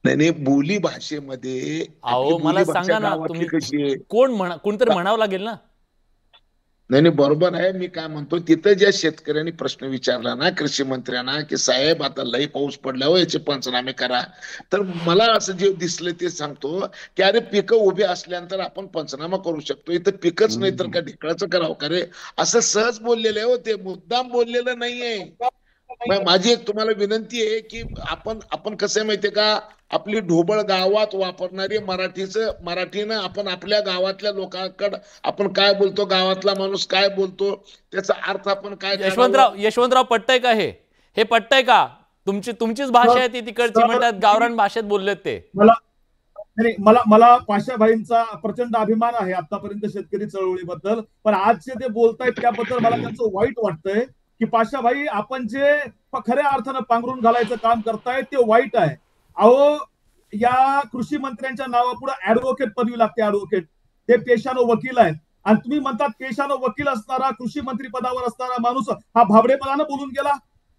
नाही, बोली भाषेमध्ये. अहो मला सांगा ना, तुम्ही कोणतरी म्हणावं लागेल ना. नाही बरोबर आहे. मी काय म्हणतो, तिथं ज्या शेतकऱ्यांनी प्रश्न विचारला ना कृषी मंत्र्यांना की साहेब आता लई पाऊस पडला हो, याचे पंचनामे करा, तर मला असं जे दिसलं ते सांगतो की अरे पिकं उभी असल्यानंतर आपण पंचनामा करू शकतो, इथं पिकच नाही तर का ढेकळाचं करावं का रे, असं सहज बोललेलं आहे हो. ते मुद्दाम बोललेलं नाहीये. माझी एक तुम्हाला विनंती आहे की आपण कसं आहे माहितीये का, आपली ढोबळ गावात वापरणारी मराठीनं आपण आपल्या गावातल्या लोकांकडे आपण काय बोलतो, गावातला माणूस काय बोलतो, त्याचा अर्थ आपण काय. यशवंतराव पटतंय का हे पटतंय का? तुमचीच भाषा आहे ती तिकडची, म्हणतात गावरान भाषेत बोललेत ते. मला पाशाभाईंचा प्रचंड अभिमान आहे आतापर्यंत शेतकरी चळवळीबद्दल, पण आज जे ते बोलतायत त्याबद्दल मला त्यांचं वाईट वाटतंय की पाशाभाई आपण जे खऱ्या अर्थानं पांघरून घालायचं काम करताय ते वाईट आहे. अहो, या कृषी मंत्र्यांच्या नावापुढे ऍडव्होकेट पदवी लागते. ऍडव्होकेट ते पेशानो वकील आहेत आणि तुम्ही म्हणतात पेशानो वकील असणारा कृषी मंत्री पदावर असणारा माणूस हा भाबडेपणानं बोलून गेला.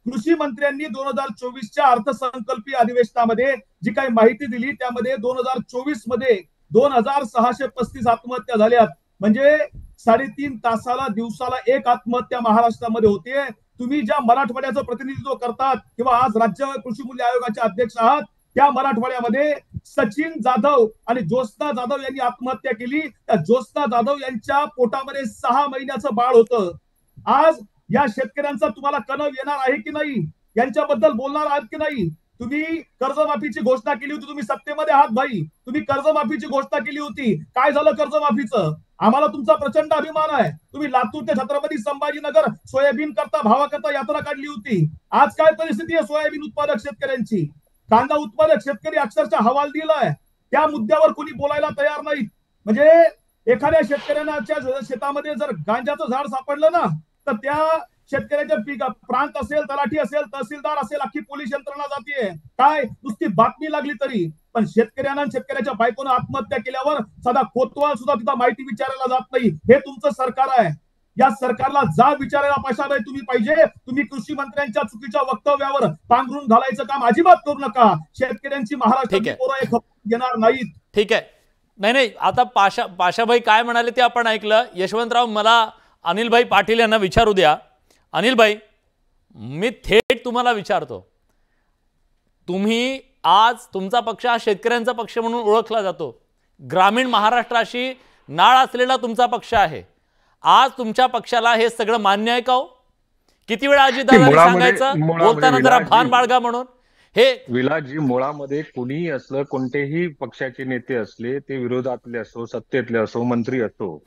कृषी मंत्र्यांनी 2024च्या अर्थसंकल्पीय अधिवेशनामध्ये जी काही माहिती दिली त्यामध्ये 2024 मध्ये 2635 आत्महत्या झाल्यात, म्हणजे 3.5 तासाला दिवसाला एक आत्महत्या महाराष्ट्रामध्ये होते. तुम्ही ज्या मराठवाड्याचं प्रतिनिधित्व करतात किंवा आज राज्य कृषी मूल्य आयोगाचे अध्यक्ष आहात, त्या मराठवाड्यामध्ये सचिन जाधव आणि ज्योत्स्ना जाधव यांनी आत्महत्या केली. त्या ज्योत्स्ना जाधव यांच्या पोटामध्ये 6 महिन्याचं बाळ होतं. आज या शेतकऱ्यांचा तुम्हाला कणव येणार आहे की नाही? यांच्याबद्दल बोलणार आहात की नाही? तुम्ही कर्जमाफीची घोषणा केली होती, तुम्ही सत्तेमध्ये आहात भाई, तुम्ही कर्जमाफीची घोषणा केली होती. काय झालं कर्जमाफीचं? आम्हाला तुमचा प्रचंड अभिमान आहे. तुम्ही लातूर ते छत्रपती संभाजीनगर सोयाबीन करता भावाकरता यात्रा काढली होती. आज काय परिस्थिती आहे सोयाबीन उत्पादक शेतकऱ्यांची? कांदा उत्पादक शेतकरी अक्षरशः हवालदिल आहे. त्या मुद्द्यावर कोणी बोलायला तयार नाहीत. म्हणजे एखाद्या शेतकऱ्यांच्या शेतामध्ये जर गांजाचं झाड सापडलं ना, तर त्या शेतकऱ्याच्या पीक प्रांत असेल, तलाठी असेल, तहसीलदार असेल, अख्खी पोलीस यंत्रणा जाते. काय नुसती बातमी लागली तरी. पण शेतकऱ्यांना शेतकऱ्याच्या बायकोनं आत्महत्या केल्यावर साधा कोतवाल सुद्धा तिथं माहिती विचारायला जात नाही. हे तुमचं सरकार आहे. या सरकारला जा विचारायला पाशाबाई तुम्ही पाहिजे. तुम्ही कृषी मंत्र्यांच्या चुकीच्या वक्तव्यावर पांघरून घालायचं काम अजिबात करू नका. शेतकऱ्यांची महाराष्ट्राची पोरं हे खपवून घेणार नाहीत. ठीक आहे. नाही, आता पाशाबाई काय म्हणाले ते आपण ऐकलं. यशवंतराव, मला अनिलभाई पाटील यांना विचारू द्या. अनिलभाई, मी थेट तुम्हाला विचारतो, तुम्ही आज तुमचा पक्ष हा शेतकऱ्यांचा पक्ष म्हणून ओळखला जातो. ग्रामीण महाराष्ट्राशी नाळ असलेला तुमचा पक्ष आहे. आज तुमच्या पक्षाला हे सगळं मान्य आहे का हो? किती वेळा अजितदादांनी सांगायचं बोलताना जरा भान बाळगा म्हणून? हे विलासजी, मुळामध्ये कुणीही असलं, कोणतेही पक्षाचे नेते असले, ते विरोधातले असो, सत्तेतले असो, मंत्री असो,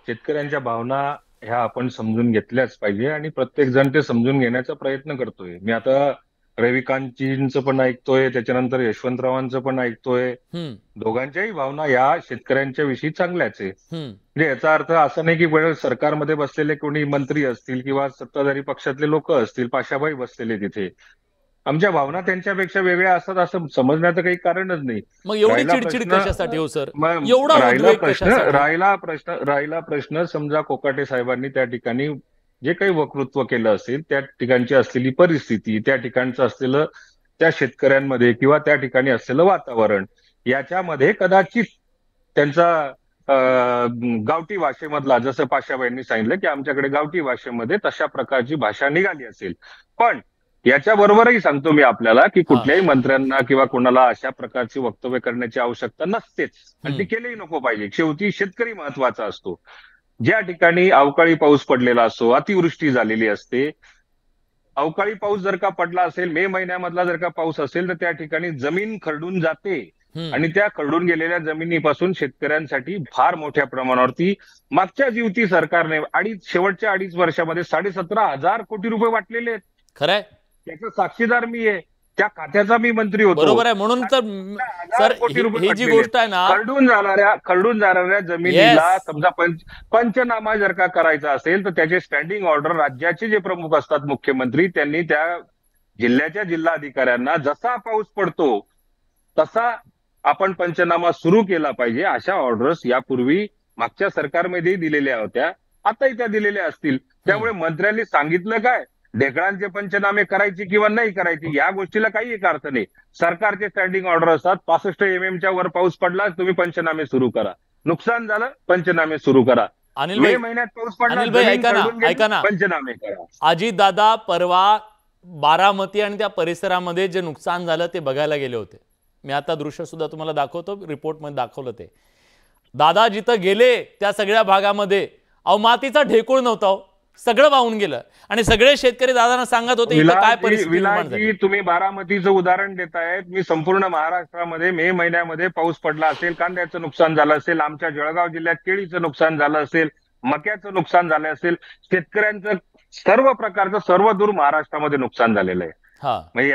शेतकऱ्यांच्या भावना ह्या आपण समजून घेतल्याच पाहिजे आणि प्रत्येक जण ते समजून घेण्याचा प्रयत्न करतोय. मी आता रविकांतजींचं पण ऐकतोय, त्याच्यानंतर यशवंतरावांचं पण ऐकतोय. दोघांच्याही भावना या शेतकऱ्यांच्या विषयी चांगल्याच आहे. म्हणजे याचा अर्थ असा नाही की सरकारमध्ये बसलेले कोणी मंत्री असतील किंवा सत्ताधारी पक्षातले लोक असतील, पाशाबाई बसलेले तिथे, आमच्या भावना त्यांच्यापेक्षा वेगळ्या असतात असं समजण्याचं काही कारणच नाही. मग एवढी चिडचिड कशासाठी हो सर? राहिला प्रश्न समजा कोकाटे साहेबांनी त्या ठिकाणी जे काही वक्तृत्व केलं असेल, त्या ठिकाणची असलेली परिस्थिती, त्या ठिकाणचं असलेलं त्या शेतकऱ्यांमध्ये किंवा त्या ठिकाणी असलेलं वातावरण, याच्यामध्ये कदाचित त्यांचा गावठी भाषेमधला, जसं पाशाबाईंनी सांगितलं की आमच्याकडे गावठी भाषेमध्ये तशा प्रकारची भाषा निघाली असेल. पण याच्याबरोबरही सांगतो मी आपल्याला की कुठल्याही मंत्र्यांना किंवा कोणाला अशा प्रकारची वक्तव्य करण्याची आवश्यकता नसतेच आणि ती केलीही नको पाहिजे. शेवटी शेतकरी महत्वाचा असतो. ज्या ठिकाणी अवकाळी पाऊस पडलेला असतो, अतिवृष्टी झालेली असते, अवकाळी पाऊस जर का पडला असेल, मे महिन्यामधला जर का पाऊस असेल, तर त्या ठिकाणी जमीन खरडून जाते आणि त्या खरडून गेलेल्या जमिनीपासून शेतकऱ्यांसाठी फार मोठ्या प्रमाणावरती मागच्या युती सरकारने शेवटच्या 2.5 वर्षामध्ये 17,500 कोटी रुपये वाटलेले आहेत. खरंय, त्याचा साक्षीदार मी आहे, त्या खात्याचा मी मंत्री होतो. बरोबर आहे. म्हणून तर सर ही जी गोष्ट आहे ना, खरडून जाणाऱ्या जमिनीला समजा पंचनामा जर का करायचा असेल, तर त्याचे स्टँडिंग ऑर्डर राज्याचे जे प्रमुख असतात मुख्यमंत्री, त्यांनी त्या जिल्ह्याच्या जिल्हाधिकाऱ्यांना जसा पाऊस पडतो तसा आपण पंचनामा सुरू केला पाहिजे, अशा ऑर्डर्स यापूर्वी मागच्या सरकारमध्येही दिलेल्या होत्या, आताही त्या दिलेल्या असतील. त्यामुळे मंत्र्यांनी सांगितलं काय, ढेकळांचे पंचनामे करायची किंवा नाही करायची, या गोष्टीला काही एक अर्थ नाही. सरकारचे स्टँडिंग ऑर्डर असतात. 65 mm वर पाऊस पडला, तुम्ही पंचनामे सुरू करा. नुकसान झालं, पंचनामे सुरू करा. मे महिन्यात पाऊस पडला, ऐका ना, पंचनामे करा. अजितदादा परवा बारामती आणि त्या परिसरामध्ये जे नुकसान झालं ते बघायला गेले होते. मी आता दृश्य सुद्धा तुम्हाला दाखवतो, रिपोर्टमध्ये दाखवलं ते. दादा जिथं गेले त्या सगळ्या भागामध्ये अहो मातीचा ढेकूळ नव्हता, सगळं वाहून गेलं आणि सगळे शेतकरी दादांना सांगत होते इथं काय परिस्थिती. तुम्ही बारामतीचं उदाहरण देतायत. मी संपूर्ण महाराष्ट्रामध्ये मे महिन्यामध्ये पाऊस पडला असेल, कांद्याचं नुकसान झालं असेल, आमच्या जळगाव जिल्ह्यात केळीचं नुकसान झालं असेल, मक्याचं नुकसान झालं असेल, शेतकऱ्यांचं सर्व प्रकारचं सर्वदूर महाराष्ट्रामध्ये नुकसान झालेलं आहे. म्हणजे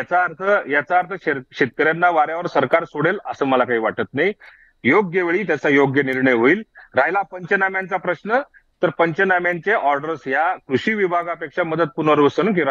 याचा अर्थ शेतकऱ्यांना वाऱ्यावर सरकार सोडेल असं मला काही वाटत नाही. योग्य वेळी त्याचा योग्य निर्णय होईल. राहिला पंचनाम्यांचा प्रश्न, तर पंचनाम्यांचे ऑर्डर्स या कृषी विभागापेक्षा मदत पुनर्वसन की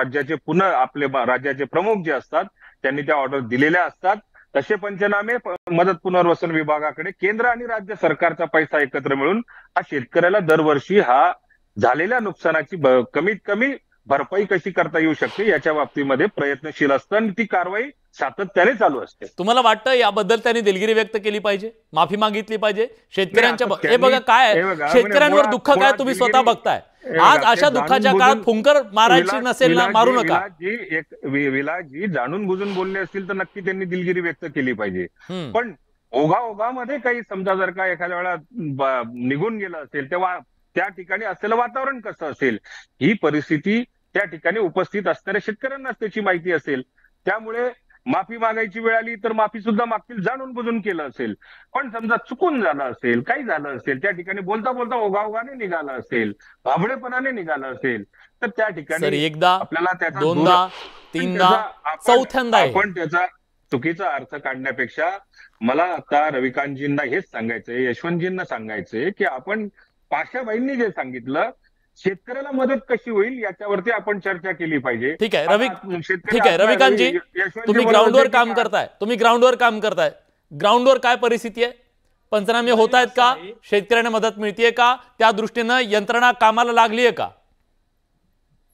आपले राज्याचे प्रमुख जे असतात त्यांनी त्या ऑर्डर दिलेल्या असतात. तसे पंचनामे मदत पुनर्वसन विभागाकडे केंद्र आणि राज्य सरकारचा पैसा एकत्र मिळून हा शेतकऱ्याला दरवर्षी हा झालेल्या नुकसानाची कमीत कमी भरपाई कशी करता येऊ शकते याच्या बाबतीमध्ये प्रयत्नशील असतं आणि ती कारवाई सातत्याने चालू असते. तुम्हाला वाटतं याबद्दल त्यांनी दिलगिरी व्यक्त केली पाहिजे, माफी मागितली पाहिजे शेतकऱ्यांच्या? हे बघा काय शेतकऱ्यांवर दुःख काय तुम्ही स्वतः बघताय. आज अशा दुःखाच्या काळात फुंकर मारायची नसेल ना, मारू नका. जी जाणून बुजून बोलले असतील तर नक्की त्यांनी दिलगिरी व्यक्त केली पाहिजे. पण ओघामध्ये काही समजा जर का एखाद्या वेळा निघून गेलं असेल तेव्हा त्या ठिकाणी असलेलं वातावरण कसं असेल, ही परिस्थिती त्या ठिकाणी उपस्थित असणाऱ्या शेतकऱ्यांनाच त्याची माहिती असेल. त्यामुळे माफी मागायची वेळ आली तर माफी सुद्धा मागतील, जाणून बुजून केलं असेल. पण समजा चुकून झालं असेल, काही झालं असेल, त्या ठिकाणी बोलता बोलता ओघाओघाने निघालं असेल, भाबडेपणाने निघालं असेल, तर त्या ठिकाणी एकदा आपल्याला त्याचा दोनदा तीनदा चौथ्यांदा आपण त्याचा चुकीचा अर्थ काढण्यापेक्षा मला आता रविकांतजींना हेच सांगायचंय, यशवंतजींना सांगायचंय की आपण पाशाबाईंनी जे सांगितलं शेतकऱ्याला मदत कशी होईल याच्यावरती आपण चर्चा केली पाहिजे. ठीक आहे रविकांतजी, तुम्ही ग्राउंडवर काम करताय, ग्राउंडवर काय परिस्थिती आहे? पंचनामे होत आहेत का? शेतकऱ्यांना मदत मिळतेय का? त्या दृष्टीनं यंत्रणा कामाला लागली आहे का?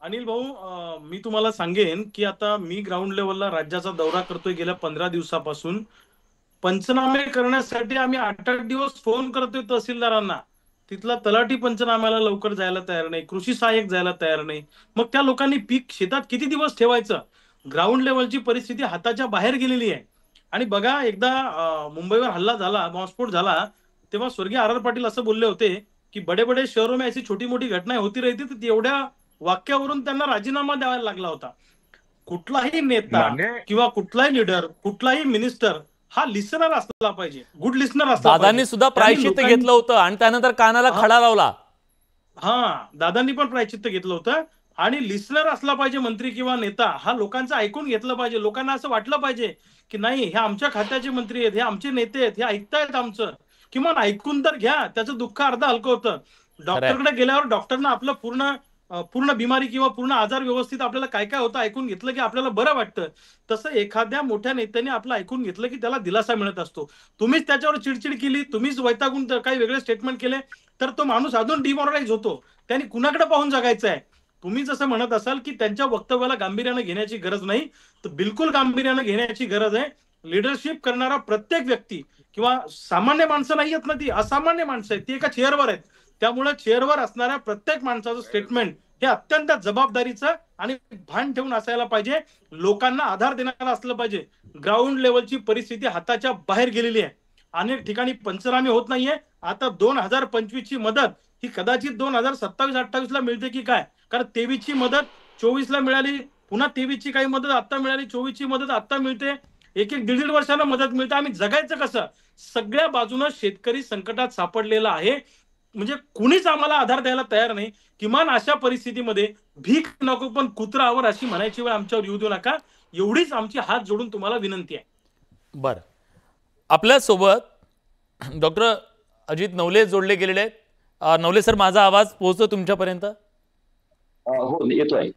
अनिल भाऊ, मी तुम्हाला सांगेन की आता मी ग्राउंड लेवलला राज्याचा दौरा करतोय गेल्या 15 दिवसापासून. पंचनामे करण्यासाठी आम्ही 8-8 दिवस फोन करतोय तहसीलदारांना. तिथला तलाठी पंचनाम्याला लवकर जायला तयार नाही, कृषी सहाय्यक जायला तयार नाही. मग त्या लोकांनी पीक शेतात किती दिवस ठेवायचं? ग्राउंड लेवलची परिस्थिती हाताच्या बाहेर गेलेली आहे. आणि बघा, एकदा मुंबईवर हल्ला झाला, बॉम्बस्फोट झाला, तेव्हा स्वर्गीय आर पाटील असं बोलले होते की बडे बडे शहरों में ऐसी छोटी मोठी घटना होती रहती, तर एवढ्या वाक्यावरून त्यांना राजीनामा द्यावा लागला होता. कुठलाही नेता किंवा कुठलाही लीडर, कुठलाही मिनिस्टर हा लिसनर असला पाहिजे, गुड लिसनर असला. दादांनी सुद्धा प्रायश्चित्त घेतलं होतं आणि त्यानंतर कानाला खडा लावला. दादांनी पण प्रायश्चित्त घेतलं होतं. आणि लिसनर असला पाहिजे मंत्री किंवा नेता, हा लोकांचं ऐकून घेतलं पाहिजे. लोकांना असं वाटलं पाहिजे की नाही, हे आमच्या खात्याचे मंत्री आहेत, हे आमचे नेते आहेत, हे ऐकतायत आमचं, किमान ऐकून तर घ्या. त्याचं दुःख अर्ध हलकं होतं. डॉक्टरकडे गेल्यावर डॉक्टरनं आपलं पूर्ण बिमारी किंवा पूर्ण आजार व्यवस्थित आपल्याला काय काय होतं ऐकून घेतलं की आपल्याला बरं वाटतं. तसं एखाद्या मोठ्या नेत्याने आपलं ऐकून घेतलं की त्याला दिलासा मिळत असतो. तुम्हीच त्याच्यावर चिडचिड केली, तुम्हीच वैतागून काही वेगळे स्टेटमेंट केले तर तो माणूस अजून डिमॉरलाइज होतो. त्यांनी कुणाकडे पाहून जगायचं आहे? तुम्ही जसं म्हणत असाल की त्यांच्या वक्तव्याला गांभीर्यानं घेण्याची गरज नाही, तर बिलकुल गांभीर्यानं घेण्याची गरज आहे. लिडरशिप करणारा प्रत्येक व्यक्ती किंवा सामान्य माणसं नाही आहेत ना, ती असामान्य माणसं आहेत, ती एका चेअरवर आहेत. त्यामुळे चेअरवर असणाऱ्या प्रत्येक माणसाचं स्टेटमेंट हे अत्यंत जबाबदारीचं आणि भान ठेवून असायला पाहिजे. लोकांना आधार देणारं असलं पाहिजे. ग्राउंड लेवलची परिस्थिती हाताच्या बाहेर गेलेली आहे. अनेक ठिकाणी पंचनामे होत नाहीये. आता 2025 ची मदत ही कदाचित 2027-28 ला मिळते की काय? कारण 23 ची मदत 24 ला मिळाली, पुन्हा 23 ची काही मदत आता मिळाली, 24 ची मदत आता मिळते, एक दीड वर्षाला मदत मिळते. आम्ही जगायचं कसं? सगळ्या बाजूनं शेतकरी संकटात सापडलेला आहे. म्हणजे कुणीच आम्हाला आधार द्यायला तयार नाही. किमान अशा परिस्थितीमध्ये भीक नको पण कुत्रावर अशी म्हणायची वेळ आमच्यावर येऊ देऊ नका, एवढीच आमची हात जोडून तुम्हाला विनंती आहे. बरं, आपल्यासोबत डॉक्टर अजित नवले जोडले गेलेले आहेत. नवले सर, माझा आवाज पोहोचतो तुमच्यापर्यंत? हो, येतोय.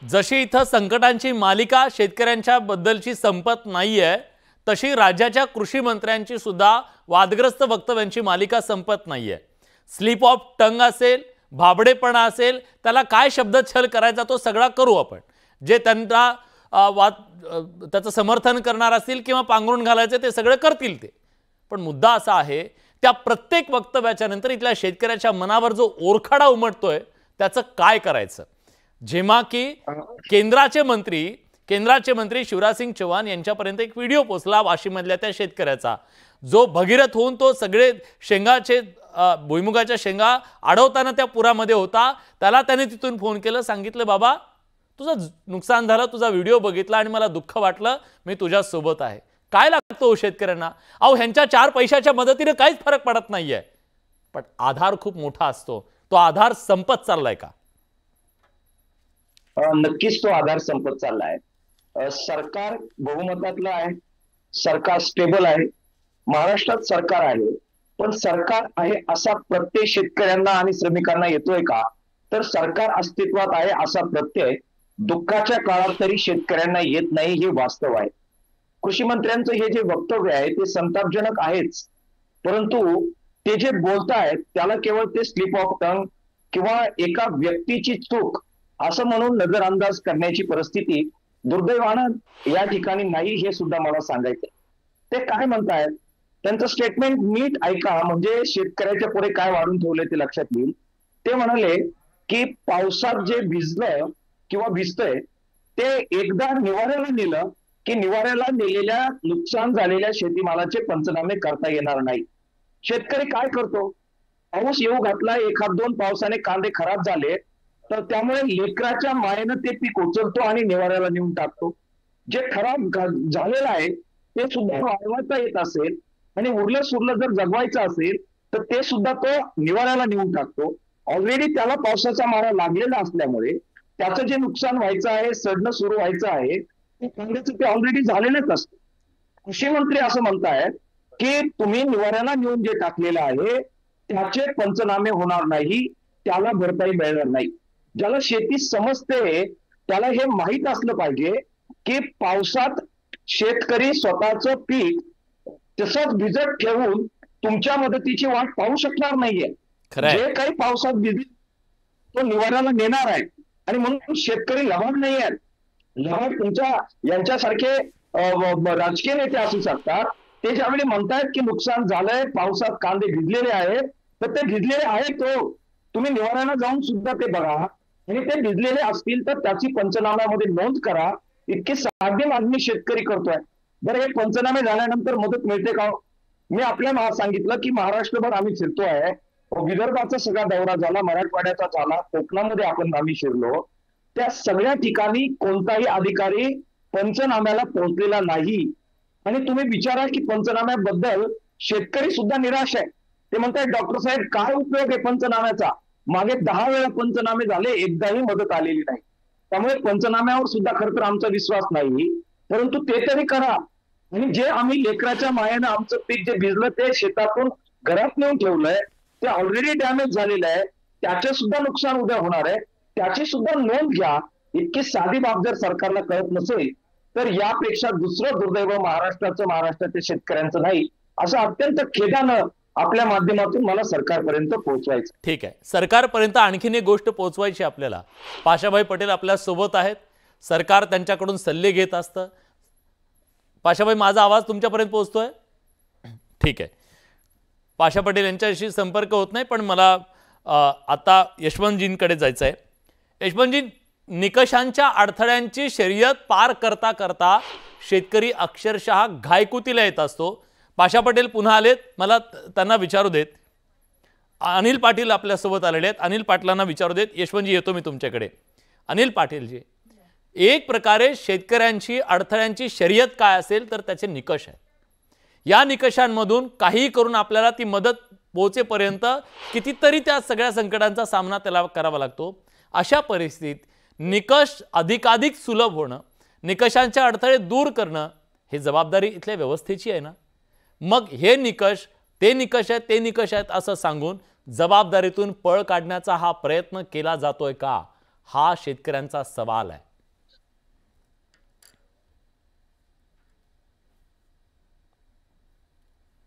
जशी इथं संकटांची मालिका शेतकऱ्यांच्या बद्दलची संपत नाहीये, तशी राज्याच्या कृषी मंत्र्यांची सुद्धा वादग्रस्त वक्तव्यांची मालिका संपत नाहीये. स्लिप ऑफ टंग असेल, भाबडेपणा असेल, त्याला काय शब्दछल करायचा तो सगळा करू आपण. जे त्यांना त्याचं समर्थन करणार असतील किंवा पांघरून घालायचे ते सगळं करतील ते. पण मुद्दा असा आहे, त्या प्रत्येक वक्तव्याच्या नंतर इथल्या शेतकऱ्याच्या मनावर जो ओरखडा उमटतोय त्याचं काय करायचं? जेव्हा की केंद्राचे मंत्री शिवराजसिंग चौहान यांच्यापर्यंत एक व्हिडिओ पोहोचला वाशिममधल्या त्या शेतकऱ्याचा, जो भगीरथ होऊन तो सगळे भुईमुगाच्या शेंगा अडवताना त्या पुरामध्ये होता. त्याला त्याने तिथून फोन केलं, सांगितलं बाबा तुझं नुकसान झालं, तुझा व्हिडिओ बघितला आणि मला दुःख वाटलं, मी तुझ्या सोबत आहे. काय लागतो शेतकऱ्यांना? अहो, ह्यांच्या 4 पैशाच्या मदतीने काहीच फरक पडत नाहीये, पण आधार खूप मोठा असतो. तो आधार संपत चाललाय का? नक्कीच तो आधार संपत चाललाय. सरकार बहुमतातलं आहे, सरकार स्टेबल आहे, महाराष्ट्रात सरकार आहे, पण सरकार आहे असा प्रत्यय शेतकऱ्यांना आणि श्रमिकांना येतोय का? तर सरकार अस्तित्वात आहे असा प्रत्यय दुःखाच्या काळात तरी शेतकऱ्यांना येत नाही, हे वास्तव आहे. कृषी मंत्र्यांचं हे जे वक्तव्य आहे ते संतापजनक आहेच, परंतु ते जे बोलतायत त्याला केवळ ते स्लिप ऑफ टंग किंवा एका व्यक्तीची चूक असं म्हणून नजरअंदाज करण्याची परिस्थिती दुर्दैवानं या ठिकाणी नाही हे सुद्धा मला सांगायचं. ते काय म्हणतायत त्यांचं स्टेटमेंट नीट ऐका, म्हणजे शेतकऱ्याच्या पुढे काय वाढून ठेवलंय ते लक्षात येईल. ते म्हणाले की पावसात जे भिजलं किंवा भिजतंय ते एकदा निवाऱ्याला नेलं की निवाऱ्याला नेलेल्या नुकसान झालेल्या शेतीमालाचे पंचनामे करता येणार नाही. शेतकरी काय करतो, पाऊस येऊ घातला, एखाद दोन पावसाने कांदे खराब झाले तर त्यामुळे लेकराच्या मायेनं ते पीक उचलतो आणि निवाऱ्याला नेऊन टाकतो. जे खराब झालेलं आहे ते सुद्धा वाढवायचा येत असेल आणि उरलं सुरलं जर जगवायचं असेल तर ते सुद्धा तो निवाऱ्याला नेऊन टाकतो. ऑलरेडी त्याला पावसाचा मारा लागलेला असल्यामुळे त्याचं जे नुकसान व्हायचं आहे, सडणं सुरू व्हायचं आहे ते कांद्याचं ते ऑलरेडी झालेलंच असतं. कृषी मंत्री असं म्हणतायत की तुम्ही निवाऱ्याला नेऊन जे टाकलेलं आहे त्याचे पंचनामे होणार नाही, त्याला भरपाई मिळणार नाही. ज्याला शेती समजते त्याला हे माहीत असलं पाहिजे की पावसात शेतकरी स्वतःचं पीक तसंच भिजत ठेवून तुमच्या मदतीची वाट पाहू शकणार नाहीये. जे काही पावसात भिजत तो निवाऱ्याला नेणार आहे आणि म्हणून शेतकरी लबाड नाही आहेत. लबाड तुमच्या यांच्यासारखे राजकीय नेते असू शकतात. ते ज्यावेळी म्हणतायत की नुकसान झालंय, पावसात कांदे भिजलेले आहेत, तर ते भिजलेले आहेत तो तुम्ही निवाऱ्याला जाऊन सुद्धा ते बघा आणि ते भिजलेले असतील तर त्याची पंचनाम्यामध्ये नोंद करा. इतके साधे मागणी शेतकरी करतोय. बरं, हे पंचनामे झाल्यानंतर मदत मिळते का? मी आपल्या सांगितलं की महाराष्ट्रभर आम्ही फिरतोय. विदर्भाचा सगळा दौरा झाला, मराठवाड्याचा झाला, कोकणामध्ये आम्ही शिरलो. त्या सगळ्या ठिकाणी कोणताही अधिकारी पंचनाम्याला पोहोचलेला नाही. आणि तुम्ही विचारा की पंचनाम्याबद्दल शेतकरी सुद्धा निराश आहे. ते म्हणतात डॉक्टर साहेब काय उपयोग आहे पंचनाम्याचा, मागे 10 वेळा पंचनामे झाले, एकदाही मदत आलेली नाही. त्यामुळे पंचनाम्यावर सुद्धा खरं तर आमचा विश्वास नाही, परंतु ते तरी करा. आणि जे आम्ही लेकराच्या मायानं आमचं पीक जे भिजलं ते शेतातून घरात नेऊन ठेवलंय ते ऑलरेडी डॅमेज झालेलं आहे, त्याचे सुद्धा नुकसान उद्या होणार आहे, त्याची सुद्धा नोंद घ्या. इतकी साधी बाब जर सरकारला कळत नसेल तर यापेक्षा दुसरं दुर्दैव महाराष्ट्राच्या शेतकऱ्यांचं नाही, असं अत्यंत खेदानं आपल्या माध्यमातून मला सरकारपर्यंत पोहोचवायचं. ठीक आहे, सरकारपर्यंत आणखीन एक गोष्ट पोहोचवायची आपल्याला. पाशाभाई पटेल आपल्या सोबत आहेत, सरकार त्यांच्याकडून सल्ले घेत असतं. पाशाभाई, माझा आवाज तुमच्यापर्यंत पोहोचतोय? ठीक आहे, पाशा पटेल यांच्याशी संपर्क होत नाही, पण मला आता यशवंतजींकडे जायचं आहे. यशवंतजी, निकषांच्या अडथळ्यांची शर्यत पार करता करता शेतकरी अक्षरशः घायकुतीला येत असतो. पाशा पटेल पुन्हा आलेत, मला त्यांना विचारू देत. अनिल पाटील आपल्यासोबत आलेले आहेत, अनिल पाटलांना विचारू देत. यशवंतजी, येतो मी तुमच्याकडे. अनिल पाटीलजी, एक प्रकारे शेतकऱ्यांची अडथळ्यांची शर्यत काय असेल तर त्याचे निकष आहेत. या निकषांमधून काही करून आपल्याला ती मदत पोहोचेपर्यंत कितीतरी त्या सगळ्या संकटांचा सामना त्याला करावा लागतो. अशा परिस्थितीत निकष अधिकाधिक सुलभ होणं, निकषांचे अडथळे दूर करणं हे जबाबदारी इथल्या व्यवस्थेची आहे ना. मग हे निकष ते निकष आहेत, ते निकष आहेत असं सांगून जबाबदारीतून पळ काढण्याचा हा प्रयत्न केला जातोय का, हा शेतकऱ्यांचा सवाल आहे.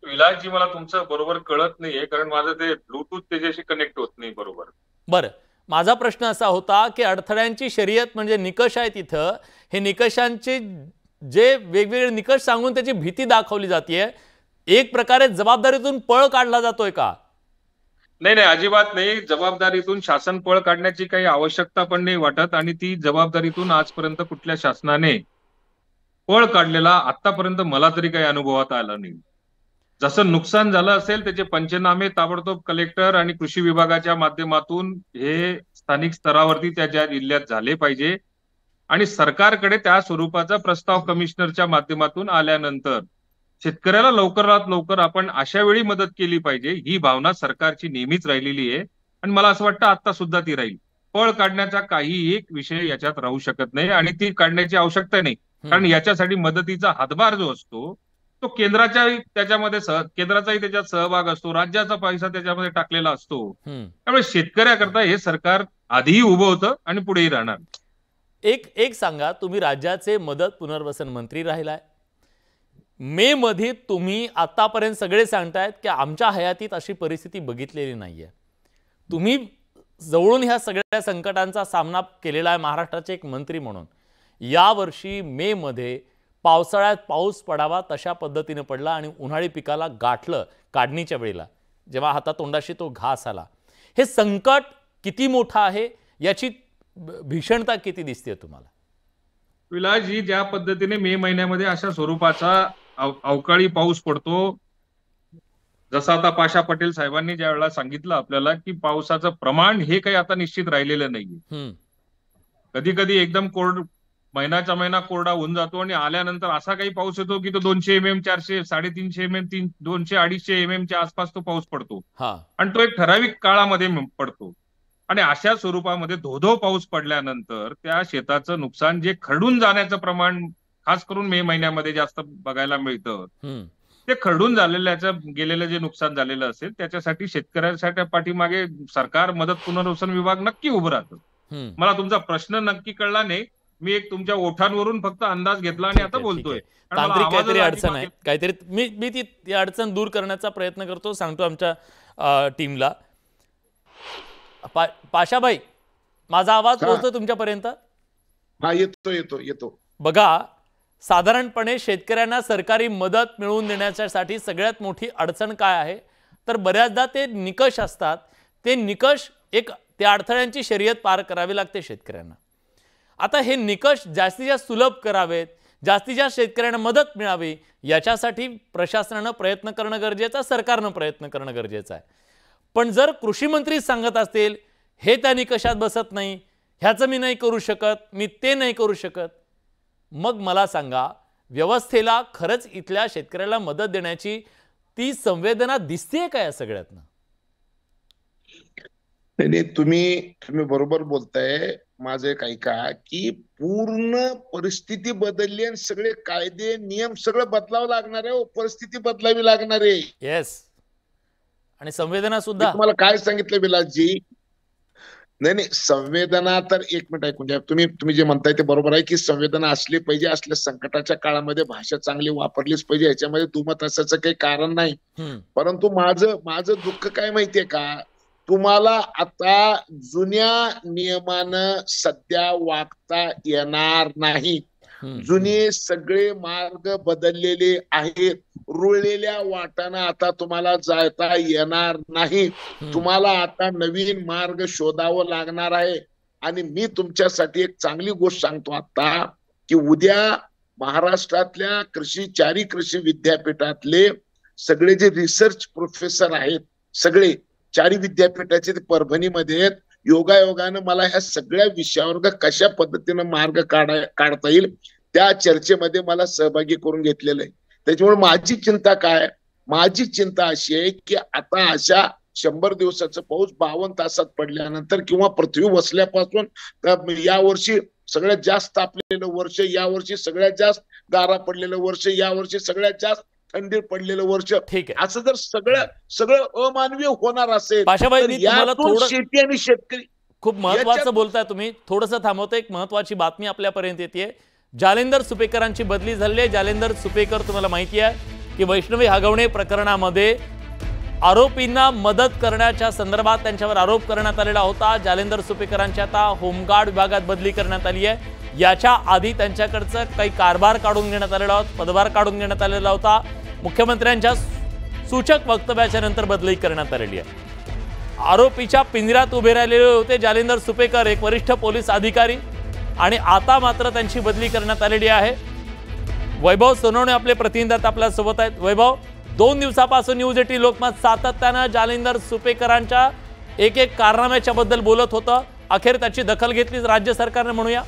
विलासजी, मला तुमचं बरोबर कळत नाहीये, कारण माझं ते ब्लूटूथ त्याच्याशी कनेक्ट होत नाही बरोबर. बरं, माझा प्रश्न असा होता की अडथळ्यांची शर्यत म्हणजे निकष आहेत इथं, हे निकषांचे जे वेगवेगळे निकष सांगून त्याची भीती दाखवली जाते, एक प्रकारे जबाबदारीतून पळ काढला जातोय का? नाही नाही, अजिबात नाही. जबाबदारीतून शासन पळ काढण्याची काही आवश्यकता पण नाही वाटत, आणि ती जबाबदारीतून आजपर्यंत कुठल्या शासनाने पळ काढलेला आतापर्यंत मला तरी काही अनुभवात आला नाही. जसं नुकसान झालं असेल त्याचे पंचनामे ताबडतोब कलेक्टर आणि कृषी विभागाच्या माध्यमातून हे स्थानिक स्तरावरती त्या ज्या जिल्ह्यात झाले पाहिजे, आणि सरकारकडे त्या स्वरूपाचा प्रस्ताव कमिशनरच्या माध्यमातून आल्यानंतर शेतकऱ्याला लवकरात लवकर आपण अशा वेळी मदत केली पाहिजे, ही भावना सरकारची नेहमीच राहिलेली आहे. आणि मला असं वाटतं आता सुद्धा ती राहील. पळ काढण्याचा काही एक विषय याच्यात राहू शकत नाही, आणि ती काढण्याची आवश्यकता नाही, कारण याच्यासाठी मदतीचा हातभार जो असतो तो केंद्राचाही त्याच्यात सहभाग असतो, राज्याचा पैसा त्याच्यामध्ये टाकलेला असतो. त्यामुळे शेतकऱ्याकरता हे सरकार आधीही उभं होतं आणि पुढेही राहणार. एक सांगा, तुम्ही राज्याचे मदत पुनर्वसन मंत्री राहिलाय. मे मध्ये तुम्ही आतापर्यंत सगळे सांगतायत की आमच्या हयातीत अशी परिस्थिती बघितलेली नाहीये. तुम्ही जवळून ह्या सगळ्या संकटांचा सामना केलेला आहे महाराष्ट्राचे एक मंत्री म्हणून. यावर्षी मे मध्ये पावसाळ्यात पाऊस पडावा तशा पद्धतीने पडला आणि उन्हाळी पिकाला गाठलं काढणीच्या वेळेला, जेव्हा हातातोंडाशी तो घास आला. हे संकट किती मोठं आहे, याची भीषणता किती दिसते तुम्हाला? विलासजी, ज्या पद्धतीने मे महिन्यामध्ये अशा स्वरूपाचा अवकाळी पाऊस पडतो, जसं आता पाशा पटेल साहेबांनी ज्या वेळेला सांगितलं आपल्याला की पावसाचं प्रमाण हे काही आता निश्चित राहिलेलं नाहीये. कधी कधी एकदम महिन्याचा महिना कोरडा होऊन जातो आणि आल्यानंतर असा काही पाऊस येतो की तो 200 mm, 400, 350 mm, 200-250 mm च्या आसपास तो पाऊस पडतो आणि तो एक ठराविक काळामध्ये पडतो. आणि अशा स्वरूपामध्ये धोधो पाऊस पडल्यानंतर त्या शेताचं नुकसान, जे खरडून जाण्याचं प्रमाण खास करून मे महिन्यामध्ये जास्त बघायला मिळतं, ते खरडून गेलेलं जे नुकसान झालेलं असेल त्याच्यासाठी शेतकऱ्यांसाठी पाठीमागे सरकार मदत पुनर्वसन विभाग नक्की उभं राहतं. मला तुमचा प्रश्न नक्की कळला नाही, मी एक तुमच्या ओठांवरून फक्त अंदाज घेतला आणि आता बोलतोय. तांत्रिक काहीतरी अडचण आहे, काहीतरी मी ती अडचण दूर करण्याचा प्रयत्न करतो, सांगतो आमच्या टीमला. पाशाभाई, माझा आवाज पोहोचतो तुमच्यापर्यंत? हा, येतो. बघा, साधारणपणे शेतकऱ्यांना सरकारी मदत मिळवून देण्यासाठी सगळ्यात मोठी अडचण काय आहे, तर बऱ्याचदा ते निकष असतात. ते निकष त्या अडथळ्यांची शर्यत पार करावी लागते शेतकऱ्यांना. आता हे निकष जास्तीत जास्त सुलभ करावेत, जास्तीत जास्त शेतकऱ्यांना मदत मिळावी, याच्यासाठी प्रशासनानं प्रयत्न करणं गरजेचं आहे, सरकारनं प्रयत्न करणं गरजेचं आहे. पण जर कृषी मंत्री सांगत असतील हे त्या निकषात बसत नाही, ह्याचं मी नाही करू शकत, मी ते नाही करू शकत, मग मला सांगा, व्यवस्थेला खरंच इथल्या शेतकऱ्याला मदत देण्याची ती संवेदना दिसते का या सगळ्यातनं? नाही, तुम्ही बरोबर बोलताय. माझं एक ऐका की पूर्ण परिस्थिती बदलली आणि सगळे कायदे नियम सगळं बदलावं लागणार आहे, परिस्थिती बदलावी लागणार आहे. येस, आणि संवेदना सुद्धा. तुम्हाला काय सांगितलं विलासजी? नाही, संवेदना तर एक मिनिट ऐकून घ्या. तुम्ही जे म्हणताय ते बरोबर आहे की संवेदना असली पाहिजे. असल्या संकटाच्या काळामध्ये भाषा चांगली वापरलीच पाहिजे, याच्यामध्ये दुमत असायचं काही कारण नाही. परंतु माझं दुःख काय माहितीये का, तुम्हाला आता जुन्या नियमानं सध्या वागता येणार नाही. जुने सगळे मार्ग बदललेले आहेत. रुळलेल्या वाटानं आता तुम्हाला जाता येणार नाही. तुम्हाला आता नवीन मार्ग शोधावं लागणार आहे. आणि मी तुमच्यासाठी एक चांगली गोष्ट सांगतो आता, की उद्या महाराष्ट्रातल्या चारी कृषी विद्यापीठातले सगळे जे रिसर्च प्रोफेसर आहेत, सगळे चारी विद्यापीठाचे परभणीमध्ये आहेत. योगायोगानं मला ह्या सगळ्या विषयावर कशा पद्धतीनं मार्ग काढता येईल त्या चर्चेमध्ये मला सहभागी करून घेतलेलं आहे. त्याच्यामुळे माझी चिंता अशी आहे की आता अशा 100 दिवसाचा पाऊस 52 तासात पडल्यानंतर किंवा पृथ्वी वसल्यापासून यावर्षी सगळ्यात जास्त तापलेलं वर्ष, यावर्षी सगळ्यात जास्त गारा पडलेलं वर्ष, यावर्षी सगळ्यात जास्त थंडी पडलेलं वर्ष, असं जर सगळं अमानवीय होणार असेल तर शेती आणि शेतकरी. खूप महत्वाचं बोलताय तुम्ही, थोडंसं थांबवतो. एक महत्वाची बातमी आपल्यापर्यंत येते. जालेंदर सुपेकरांची बदली झाली आहे. जालेंदर सुपेकर, तुम्हाला माहिती आहे की वैष्णवी हगवणे प्रकरणामध्ये आरोपींना मदत करण्याच्या संदर्भात त्यांच्यावर आरोप करण्यात आलेला होता. जालेंदर सुपेकरांची आता होमगार्ड विभागात बदली करण्यात आली आहे. याच्या आधी त्यांच्याकडचं काही कारभार काढून घेण्यात आलेला होता, पदभार काढून घेण्यात आलेला होता. मुख्यमंत्र्यांच्या सूचक वक्तव्याच्या नंतर बदली करण्यात आलेली आहे. आरोपीच्या पिंजऱ्यात उभे राहिलेले होते जालेंदर सुपेकर, एक वरिष्ठ पोलीस अधिकारी, आणि आता मात्र त्यांची बदली करण्यात आलेली आहे. वैभव सोनवणे आपले प्रतिनिधी आपल्या सोबत आहेत. वैभव, 2 दिवसापासून न्यूज 18 लोकमत सातत्यानं जालेंदर सुपेकरांच्या एक कारनाम्याच्या बद्दल बोलत होतं. अखेर त्याची दखल घेतली राज्य सरकारने, म्हणूया.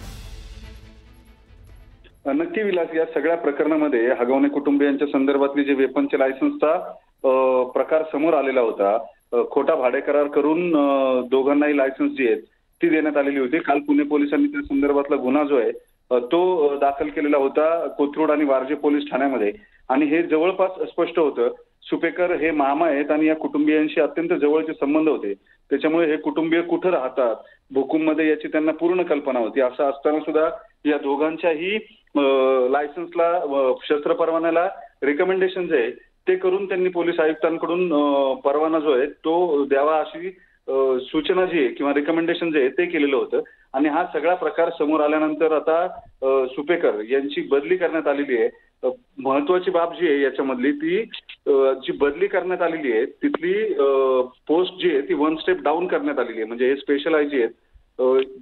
नक्की विलास, या सगळ्या प्रकरणामध्ये हगवणे कुटुंबियांच्या संदर्भातली जे वेपनच्या लायसन्सचा प्रकार समोर आलेला होता, खोटा भाडे करार करून दोघांनाही लायसन्स जी आहेत ती देण्यात आलेली होती. काल पुणे पोलिसांनी त्या संदर्भातला गुन्हा जो आहे तो दाखल केलेला होता कोथरूड आणि वारजे पोलीस ठाण्यामध्ये. आणि हे जवळपास स्पष्ट होतं, सुपेकर हे मामा आहेत आणि या कुटुंबियांशी अत्यंत जवळचे संबंध होते. त्याच्यामुळे हे कुटुंबीय कुठं राहतात, भूकुंमध्ये याची त्यांना पूर्ण कल्पना होती. असं असताना सुद्धा या दोघांच्याही लायसन्सला, शस्त्र परवान्याला रिकमेंडेशन जे आहे ते करून त्यांनी पोलीस आयुक्तांकडून परवाना जो आहे तो द्यावा अशी सूचना जी आहे किंवा रिकमेंडेशन जे आहे ते केलेलं होतं. आणि हा सगळा प्रकार समोर आल्यानंतर आता सुपेकर यांची बदली करण्यात आलेली आहे. महत्वाची बाब जी आहे याच्यामधली ती जी बदली करण्यात आलेली आहे तिथली पोस्ट जी आहे ती 1 स्टेप डाऊन करण्यात आलेली आहे. म्हणजे हे स्पेशल आय जी आहेत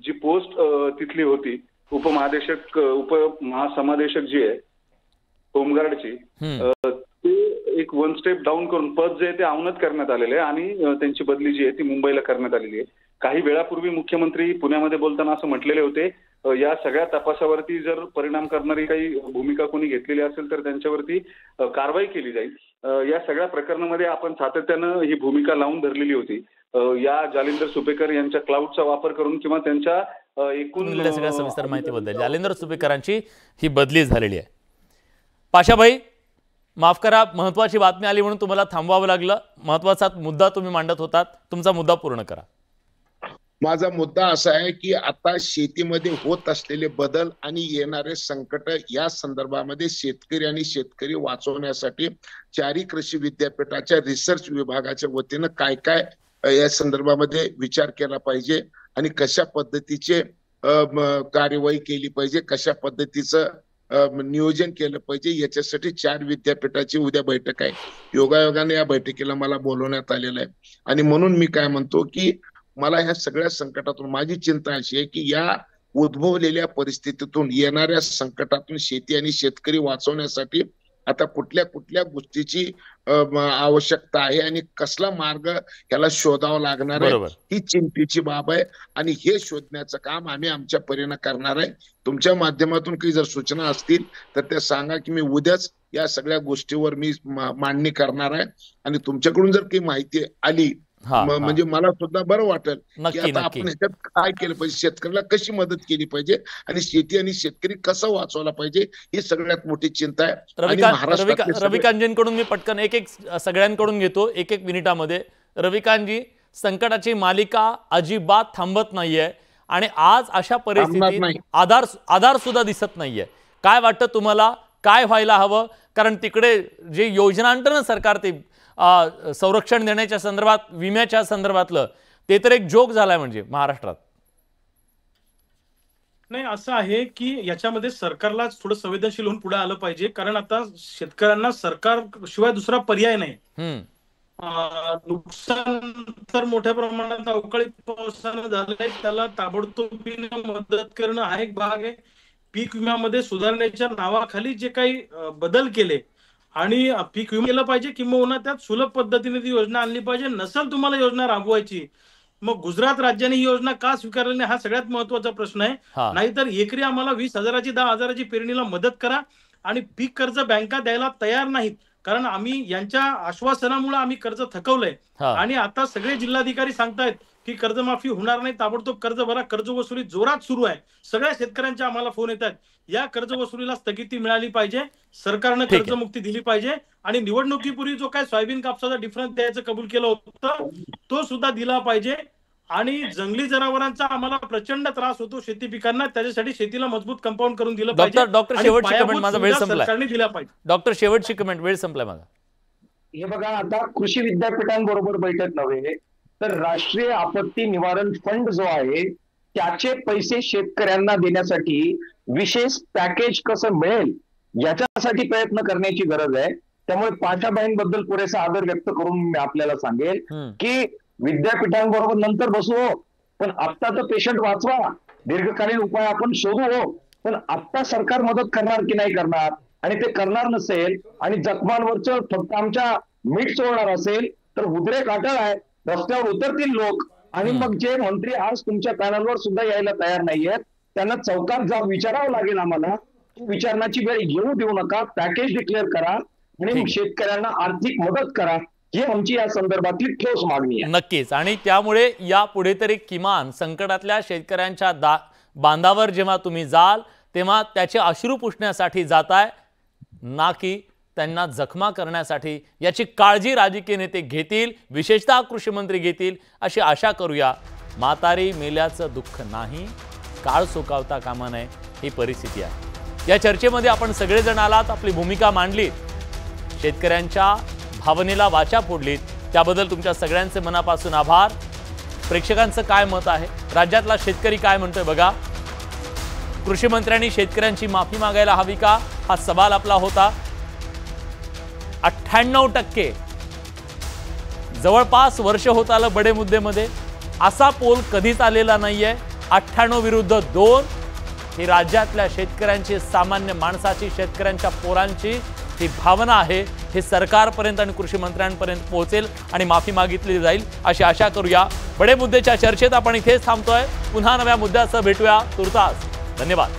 जी पोस्ट तिथली होती उपमहासमादेशक जी आहे होमगार्डची ते एक 1 स्टेप डाऊन करून पद जे आहे ते अवनत करण्यात आलेले आहे आणि त्यांची बदली जी आहे ती मुंबईला करण्यात आलेली आहे. काही वेळापूर्वी मुख्यमंत्री पुण्यामध्ये बोलताना असं म्हटलेले होते या सगळ्या तपासावरती जर परिणाम करणारी काही भूमिका कोणी घेतलेली असेल तर त्यांच्यावरती कारवाई केली जाईल. या सगळ्या प्रकरणामध्ये आपण सातत्यानं ही भूमिका लावून धरलेली होती. या जालिंदर सुपेकर यांच्या क्लाउडचा वापर करून किंवा त्यांच्या एकूण सगळ्या सविस्तर माहितीबद्दल जालिंदर सुपेकरांची ही बदली झालेली आहे. पाशाभाई माफ करा, महत्वाची बातमी आली म्हणून तुम्हाला थांबवावं लागलं. महत्वाचा मुद्दा तुम्ही मांडत होतात, तुमचा मुद्दा पूर्ण करा. माझा मुद्दा असा आहे की आता शेतीमध्ये होत असलेले बदल आणि येणारे संकट या संदर्भामध्ये शेतकरी आणि शेतकरी वाचवण्यासाठी चारी कृषी विद्यापीठाच्या रिसर्च विभागाच्या वतीनं काय काय या संदर्भामध्ये विचार केला पाहिजे आणि कशा पद्धतीचे कार्यवाही केली पाहिजे, कशा पद्धतीचं नियोजन केलं पाहिजे याच्यासाठी 4 विद्यापीठाची उद्या बैठक आहे. योगायोगाने या बैठकीला मला बोलवण्यात आलेलं आहे आणि म्हणून मी काय म्हणतो की मला ह्या सगळ्या संकटातून माझी चिंता अशी आहे की या उद्भवलेल्या परिस्थितीतून येणाऱ्या संकटातून शेती आणि शेतकरी वाचवण्यासाठी आता कुठल्या कुठल्या गोष्टीची आवश्यकता आहे आणि कसला मार्ग याला शोधावा लागणार आहे ही चिंतेची बाब आहे आणि हे शोधण्याचं काम आम्ही आमच्या परीने करणार आहे. तुमच्या माध्यमातून काही जर सूचना असतील तर त्या सांगा की मी उद्याच या सगळ्या गोष्टीवर मी मांडणी करणार आहे आणि तुमच्याकडून जर काही माहिती आली म्हणजे मला सुद्धा बरं वाटेल की आता आपण ह्याच्यात काय केलं पाहिजे, शेतकऱ्याला कशी मदत केली पाहिजे आणि शेती आणि शेतकरी कसं वाचवला पाहिजे ही सगळ्यात मोठी चिंता आहे. रविकांतजींकडून मी पटकन एक सगळ्यांकडून घेतो 1 मिनिटामध्ये. रविकांतजी, संकटाची मालिका अजिबात थांबत नाहीये आणि आज अशा परिस्थितीत आधार सुद्धा दिसत नाहीये. काय वाटतं तुम्हाला, काय व्हायला हवं? कारण तिकडे जे योजना आणतं ना सरकार ते संरक्षण देण्याच्या संदर्भात, विम्याच्या संदर्भातलं, ते तर एक जोक झालाय म्हणजे महाराष्ट्रात. नाही, असं आहे की याच्यामध्ये सरकारला थोडं संवेदनशील होऊन पुढे आलं पाहिजे. कारण आता शेतकऱ्यांना सरकार शिवाय दुसरा पर्याय नाही. नुकसान तर मोठ्या प्रमाणात अवकाळी पावसानं झालंय, त्याला ताबडतोबीने मदत करणं हा एक भाग आहे. पीक विम्यामध्ये सुधारण्याच्या नावाखाली जे काही बदल केले आणि पीक विमा केलं पाहिजे किंवा त्यात सुलभ पद्धतीने ती योजना आणली पाहिजे. नसेल तुम्हाला योजना राबवायची मग गुजरात राज्याने ही योजना का स्वीकारली नाही हा सगळ्यात महत्वाचा प्रश्न आहे. नाहीतर एकरी आम्हाला 20,000ची 10,000ची पेरणीला मदत करा आणि पीक कर्ज बँका द्यायला तयार नाहीत. कारण आम्ही यांच्या आश्वासनामुळे आम्ही कर्ज थकवलंय आणि आता सगळे जिल्हाधिकारी सांगतायत की कर्जमाफी होणार नाही, ताबडतोब कर्ज भरा. कर्जवसुली जोरात सुरू आहे. सगळ्या शेतकऱ्यांचे आम्हाला फोन येत आहेत. या कर्जवसुलीला स्थगिती मिळाली पाहिजे, सरकारनं कर्जमुक्ती दिली पाहिजे आणि निवडणुकीपूर्वी जो काय सोयाबीन कापसाचा डिफरन्स द्यायचं कबूल केलं होतं तो सुद्धा दिला पाहिजे. आणि जंगली जनावरांचा आम्हाला प्रचंड त्रास होतो शेती पिकांना, त्याच्यासाठी शेतीला मजबूत कंपाऊंड करून दिलं पाहिजे. डॉक्टर शेवटची कमेंट, माझा वेळ संपला. सरकारने दिला पाहिजे. डॉक्टर शेवटची कमेंट, वेळ संपलाय माझा. हे बघा, आता कृषी विद्यापीठांबरोबर बैठक नव्हे तर राष्ट्रीय आपत्ती निवारण फंड जो आहे त्याचे पैसे शेतकऱ्यांना देण्यासाठी विशेष पॅकेज कसं मिळेल याच्यासाठी प्रयत्न करण्याची गरज आहे. त्यामुळे पाशाबाईंबद्दल पुरेसा आदर व्यक्त करून मी आपल्याला सांगेल की विद्यापीठांबरोबर नंतर बसू, पण आत्ता तर पेशंट वाचवा, दीर्घकालीन उपाय आपण शोधू, पण आत्ता सरकार मदत करणार की नाही करणार. आणि ते करणार नसेल आणि जखमांवरचं फक्त आमच्या मीठ चोळणार असेल तर उद्रेक अटळ आहे, रस्त्यावर उतरतील लोक. आणि मग जे मंत्री आज तुमच्या पॅनलवर सुद्धा यायला तयार नाहीयेत त्यांना चौकात जाऊन विचारावं लागेल आम्हाला. विचारण्याची वेळ येऊ देऊ नका, पॅकेज डिक्लेअर करा आणि शेतकऱ्यांना आर्थिक मदत करा, ही आमची या संदर्भातली ठोस मागणी आहे. नक्कीच. आणि त्यामुळे यापुढे तरी किमान संकटातल्या शेतकऱ्यांच्या बांधावर जेव्हा तुम्ही जाल तेव्हा त्याचे अश्रू पुसण्यासाठी जाताय, ना की त्यांना जखमा करण्यासाठी. याची काळजी राजकीय नेते घेतील, विशेषतः कृषी मंत्री घेतील अशी आशा करूया. म्हातारी मेल्याचं दुःख नाही, काळ सोकावता कामा नये, ही परिस्थिती आहे. या चर्चेमध्ये आपण सगळेजण आलात, आपली भूमिका मांडलीत, शेतकऱ्यांच्या भावनेला वाचा फोडलीत, त्याबद्दल तुमच्या सगळ्यांचे मनापासून आभार. प्रेक्षकांचं काय मत आहे, राज्यातला शेतकरी काय म्हणतोय बघा. कृषी मंत्र्यांनी शेतकऱ्यांची माफी मागायला हवी का, हा सवाल आपला होता. 98%, जवळपास वर्ष होत आलं बडे मुद्देमध्ये. असा पोल कधीच आलेला नाहीये. 98 विरुद्ध 2 ही राज्यातल्या शेतकऱ्यांची, सामान्य माणसाची, शेतकऱ्यांच्या पोरांची ही भावना आहे. हे सरकारपर्यंत आणि कृषी मंत्र्यांपर्यंत पोहोचेल आणि माफी मागितली जाईल अशी आशा करूया. बडे मुद्देच्या चर्चेत आपण इथेच थांबतोय. पुन्हा नव्या मुद्द्यासह भेटूया. तुर्तास धन्यवाद.